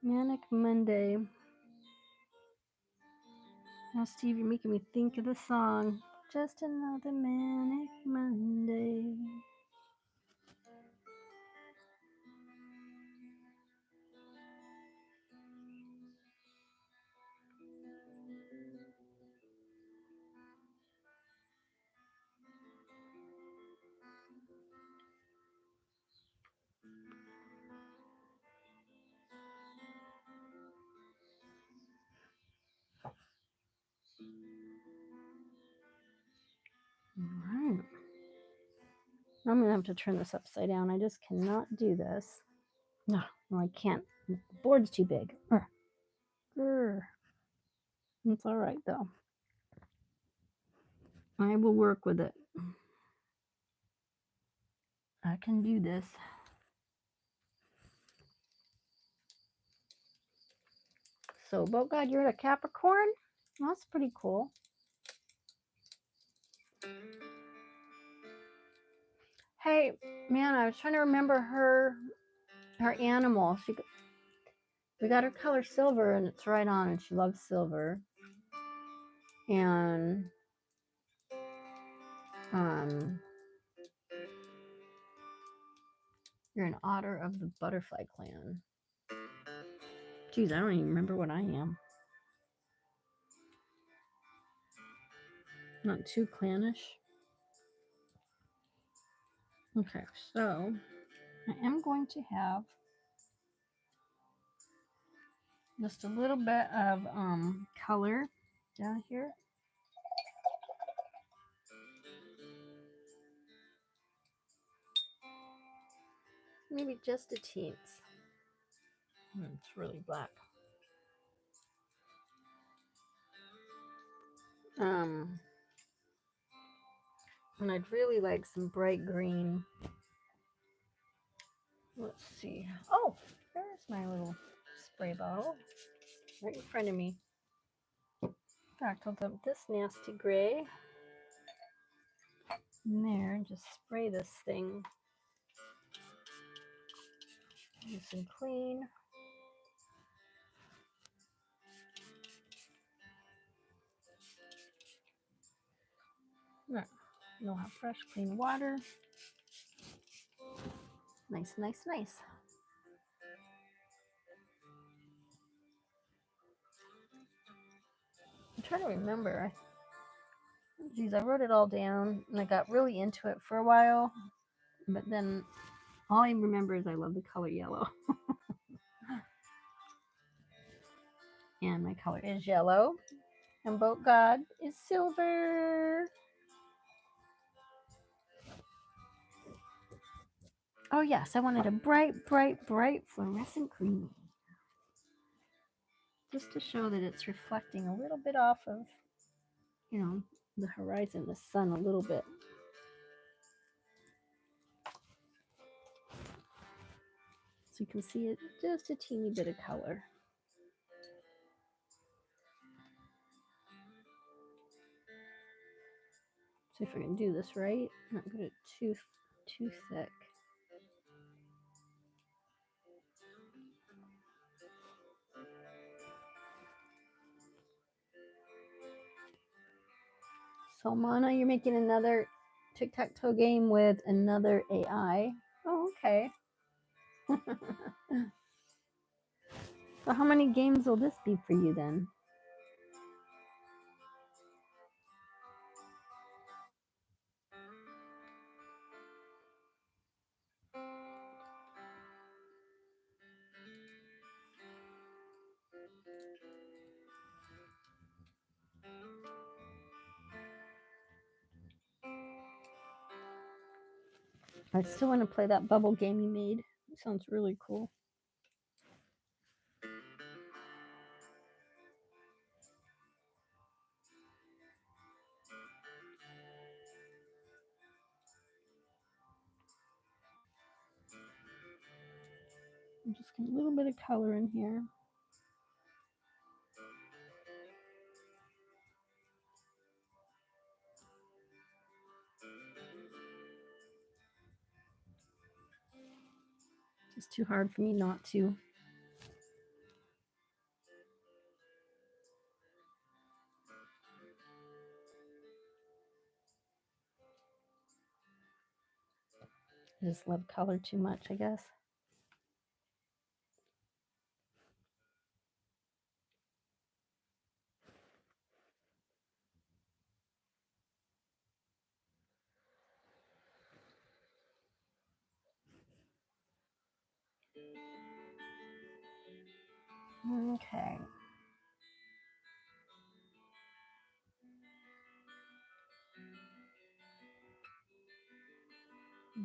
A: Manic Monday. Now, Steve, you're making me think of the song. Just another Manic Monday. All right. I'm gonna have to turn this upside down. I just cannot do this. No, I can't. The board's too big. It's all right though. I will work with it. I can do this. So, Boatgod, you're a Capricorn? Well, that's pretty cool. Hey, man, I was trying to remember her animal. We got her color silver, and it's right on, and she loves silver. And you're an otter of the butterfly clan. Geez, I don't even remember what I am. Not too clannish. Okay, so I am going to have Just a little bit of color down here. Maybe just a teens. It's really black. And I'd really like some bright green. Let's see. Oh, there's my little spray bottle right in front of me. In fact, I'll dump this nasty gray in there and just spray this thing nice and clean. You'll have fresh, clean water. Nice, nice, nice. I'm trying to remember. Geez, I wrote it all down and I got really into it for a while, but then all I remember is I love the color yellow. And my color is yellow. And Boatgod is silver. Oh yes, I wanted a bright, bright, bright fluorescent green. Just to show that it's reflecting a little bit off of, you know, the horizon, the sun a little bit. So you can see it, just a teeny bit of color. See if I can do this right. Not get it too thick. So Mana, you're making another tic-tac-toe game with another AI. Oh, okay. So how many games will this be for you then? I still want to play that bubble game you made. It sounds really cool. I'm just getting a little bit of color in here. It's too hard for me not to. I just love color too much, I guess. Okay.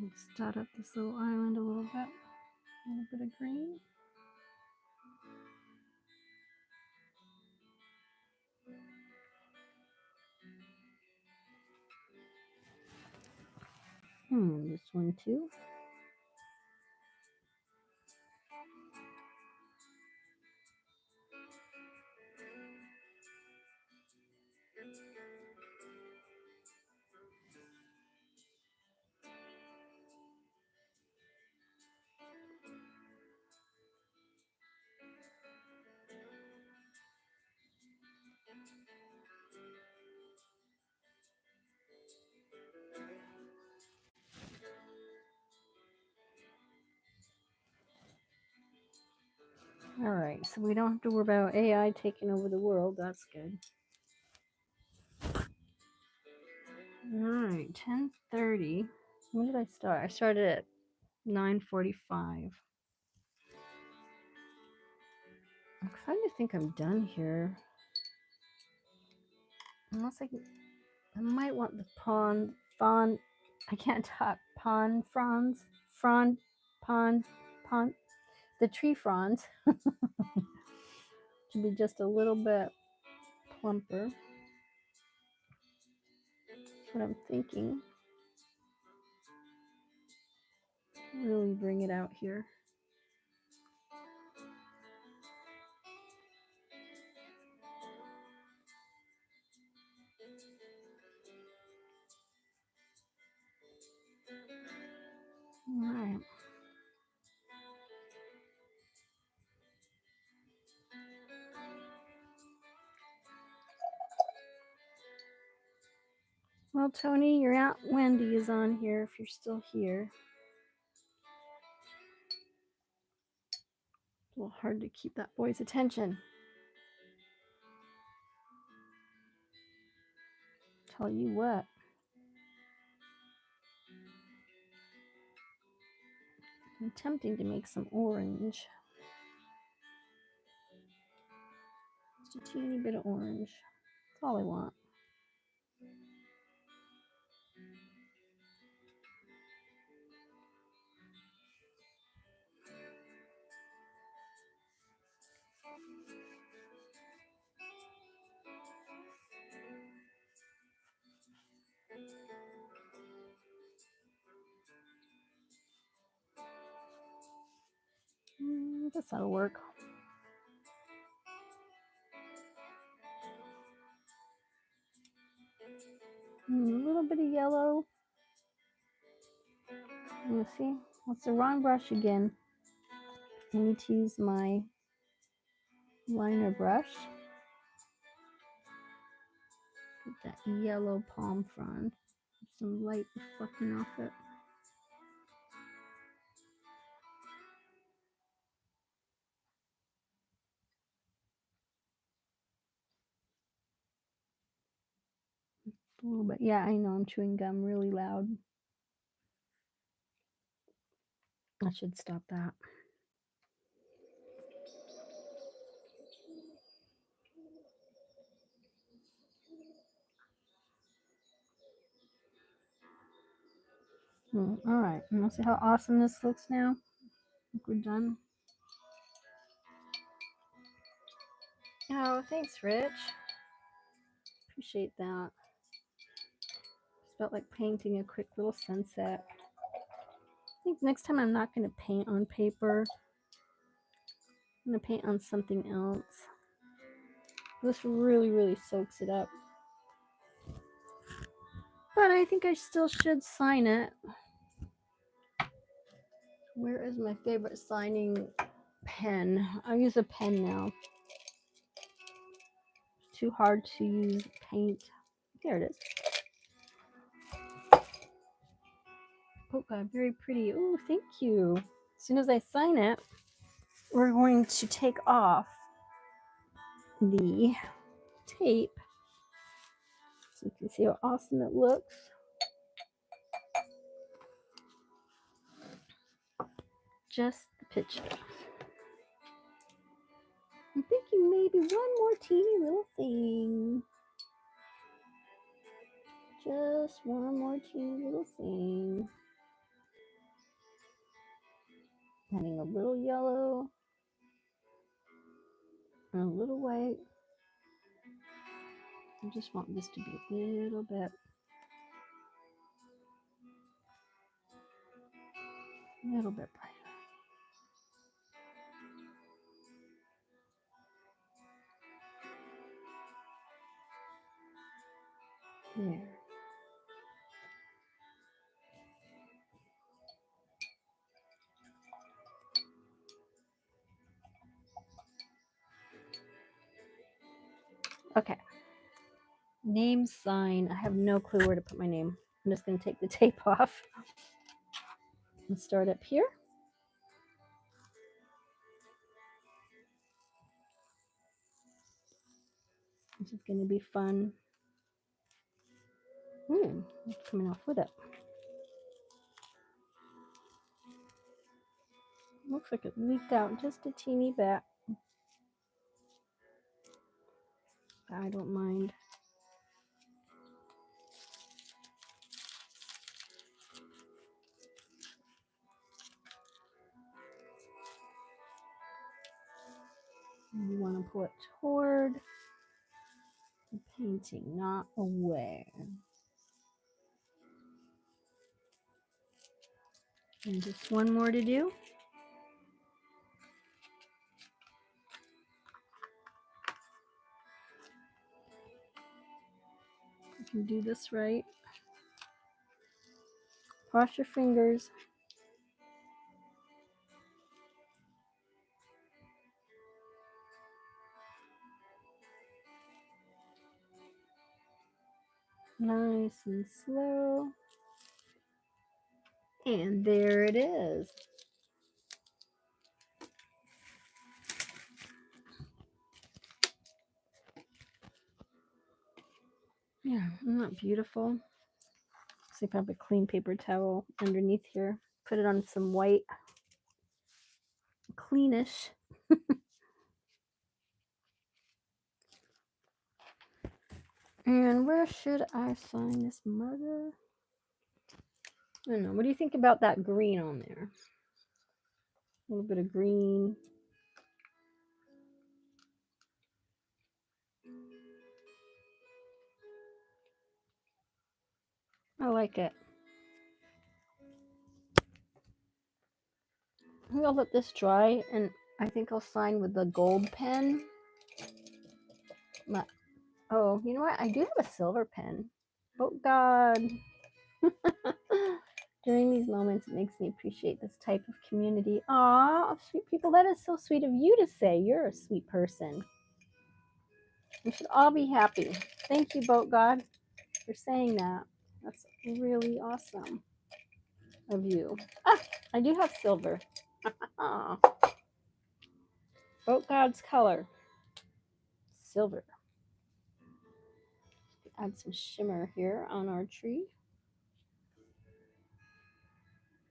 A: Let's dot up this little island a little bit. A little bit of green. This one too. All right, so we don't have to worry about AI taking over the world. That's good. All right, 10:30. When did I start? I started at 9:45. I'm trying to think I'm done here. Unless I might want the fawn. I can't talk. Pond fronds. Pond. The tree fronds to be just a little bit plumper. That's what I'm thinking. Really bring it out here. All right. Well, Tony, your Aunt Wendy is on here if you're still here. A little hard to keep that boy's attention. Tell you what. I'm attempting to make some orange. Just a teeny bit of orange. That's all I want. I guess that'll work. A little bit of yellow. You see, that's the wrong brush again. I need to use my liner brush. Get that yellow palm frond. Some light reflecting off it. A little bit. Yeah, I know I'm chewing gum really loud. I should stop that. All right, and let's see how awesome this looks now. I think we're done. Oh, thanks, Rich. Appreciate that. Just felt like painting a quick little sunset. I think next time I'm not going to paint on paper. I'm going to paint on something else. This really, really soaks it up. But I think I still should sign it. Where is my favorite signing pen? I use a pen now. It's too hard to use paint. There it is. Oh God, very pretty. Oh, thank you. As soon as I sign it, we're going to take off the tape so you can see how awesome it looks. Just the picture. I'm thinking maybe one more teeny little thing. Just one more teeny little thing. Adding a little yellow and a little white. I just want this to be a little bit brighter. There. Okay. Name sign. I have no clue where to put my name. I'm just going to take the tape off and start up here. This is going to be fun. What's coming off with it? Looks like it leaked out just a teeny bit. I don't mind. You want to pull it toward the painting, not away. And just one more to do. You can do this right. Cross your fingers. Nice and slow. And there it is. Yeah, isn't that beautiful? See if I have a clean paper towel underneath here. Put it on some white, cleanish. And where should I sign this mother? I don't know. What do you think about that green on there? A little bit of green. I like it. I'll let this dry, and I think I'll sign with the gold pen. Oh, you know what? I do have a silver pen. Boatgod. During these moments, it makes me appreciate this type of community. Aw, sweet people. That is so sweet of you to say. You're a sweet person. We should all be happy. Thank you, Boatgod, for saying that. That's really awesome of you. Ah, I do have silver. Aw. Boatgod's color. Silver. Add some shimmer here on our tree.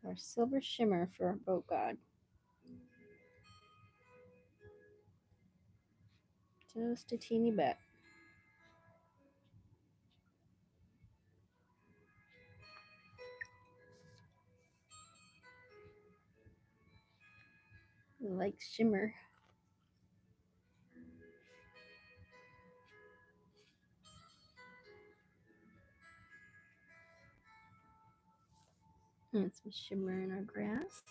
A: Our silver shimmer for Boatgod. Just a teeny bit. I like shimmer. And some shimmer in our grass.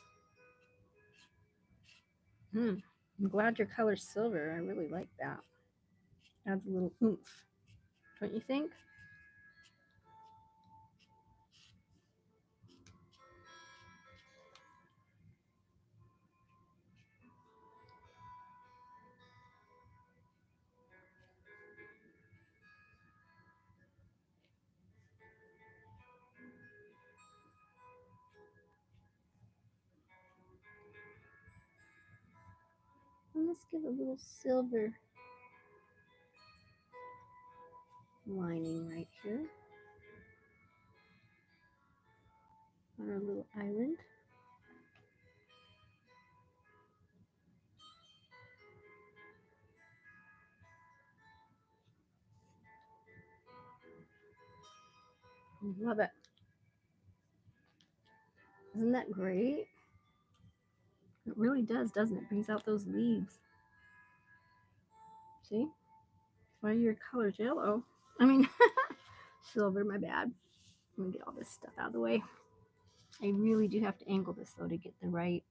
A: I'm glad your color's silver. I really like that. Adds a little oomph. Don't you think? Let's give a little silver lining right here on our little island. Love it. Isn't that great? It really does, doesn't it? Brings out those leaves. See? Why your color's yellow? I mean, silver, my bad. Let me get all this stuff out of the way. I really do have to angle this though to get the right,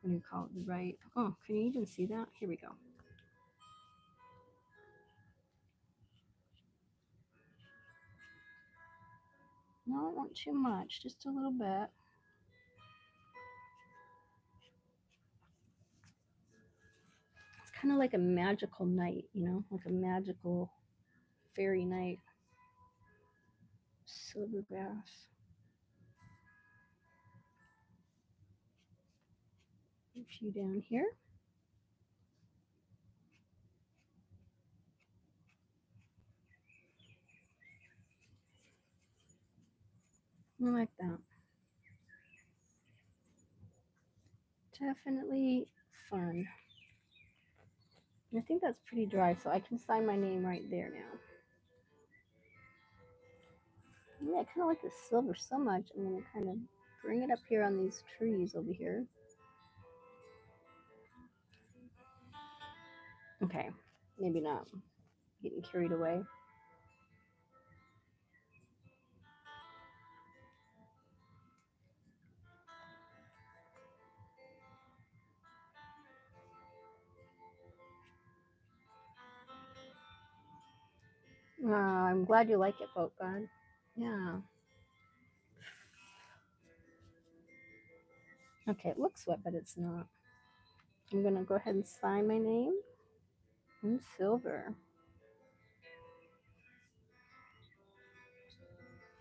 A: what do you call it? The right, oh, can you even see that? Here we go. No, I want too much, just a little bit. It's kind of like a magical night, you know, like a magical fairy night. Silver grass. A few down here. I like that. Definitely fun. I think that's pretty dry, so I can sign my name right there now. Yeah, I kind of like the silver so much. I'm going to kind of bring it up here on these trees over here. Okay, maybe not getting carried away. I'm glad you like it, Boatgod. Yeah. Okay, it looks wet, but it's not. I'm going to go ahead and sign my name in silver.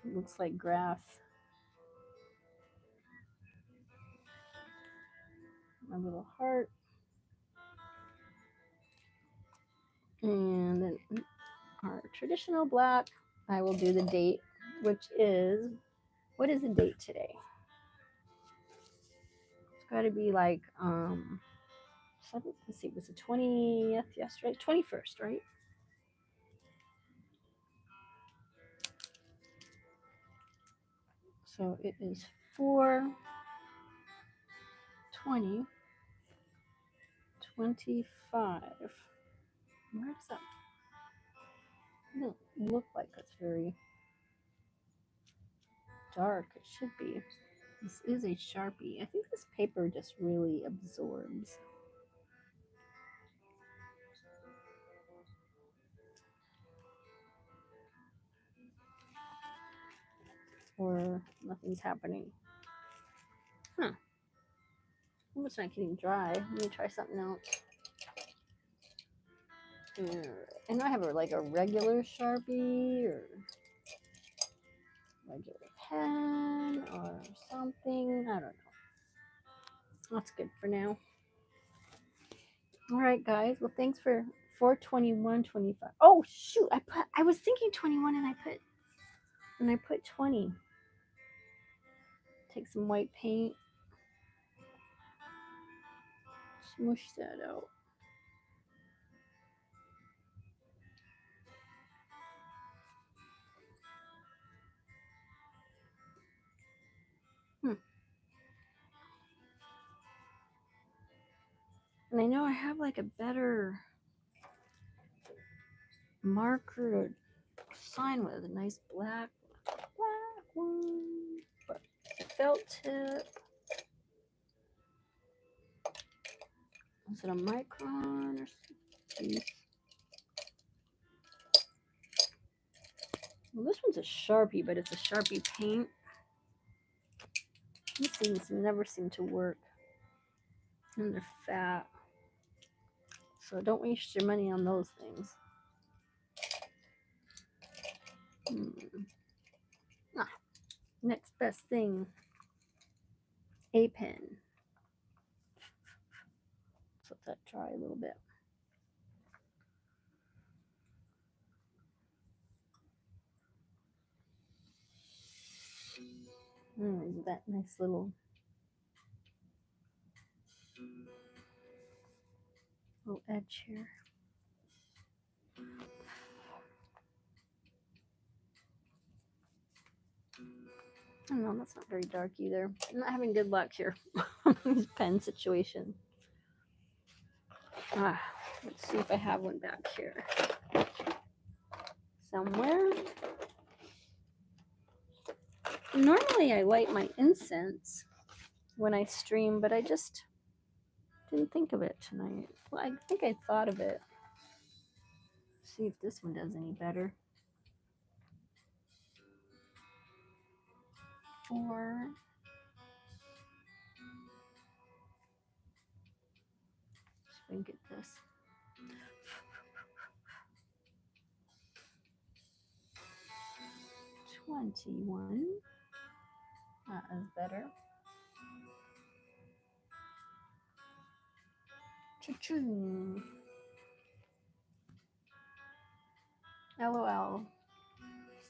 A: It looks like grass. My little heart. And then our traditional black. I will do the date, which is, what is the date today? It's got to be like, let's see, it was the 20th yesterday? 21st, right? So it is 4/20/25. Where does that? It doesn't look like it's very dark. It should be. This is a Sharpie. I think this paper just really absorbs. Or nothing's happening. Huh. Oh, it's not getting dry. Let me try something else. And I have like a regular Sharpie or regular pen or something. I don't know. That's good for now. All right, guys. Well, thanks for 4/21/25. Oh shoot! I was thinking 21 and I put 20. Take some white paint. Smush that out. And I know I have like a better marker to sign with, a nice black one. But felt tip. Is it a micron or something? Well, this one's a Sharpie, but it's a Sharpie paint. These things never seem to work. And they're fat. So don't waste your money on those things. Next best thing. A pen. Let's let that dry a little bit. That nice little edge here. Oh, no, that's not very dark either. I'm not having good luck here on this pen situation. Let's see if I have one back here somewhere. Normally I light my incense when I stream, but I just didn't think of it tonight. Well, I think I thought of it. Let's see if this one does any better. 4. Let's we can get this. 21. That is better. Cha-ching. LOL.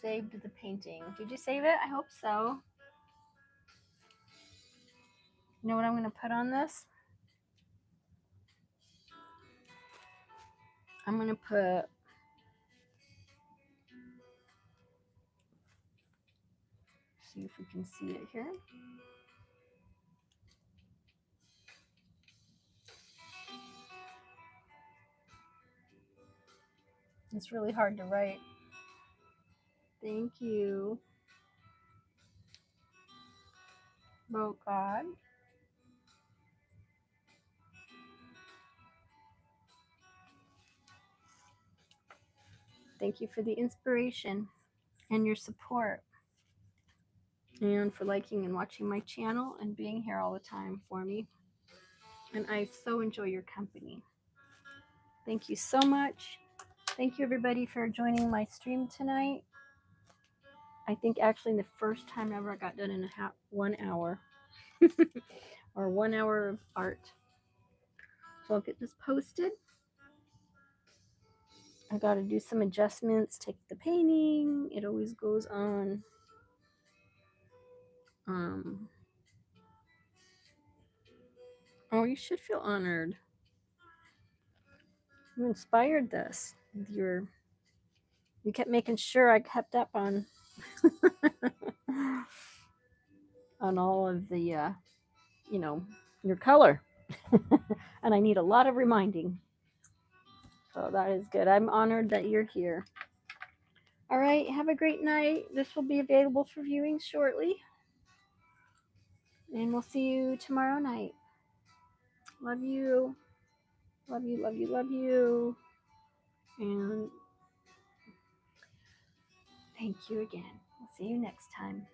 A: Saved the painting. Did you save it? I hope so. You know what I'm going to put on this? I'm going to put see if we can see it here. It's really hard to write. Thank you. Boatgod. Thank you for the inspiration and your support, and for liking and watching my channel and being here all the time for me. And I so enjoy your company. Thank you so much. Thank you everybody for joining my stream tonight. I think actually the first time ever I got done in 1 hour or 1 hour of art. So I'll get this posted. I got to do some adjustments, take the painting. It always goes on. Oh, you should feel honored. You inspired this. You kept making sure I kept up on on all of the your color. And I need a lot of reminding. So that is good. I'm honored that you're here. All right, have a great night. This will be available for viewing shortly. And we'll see you tomorrow night. Love you. Love you, love you, love you. And thank you again. We'll see you next time.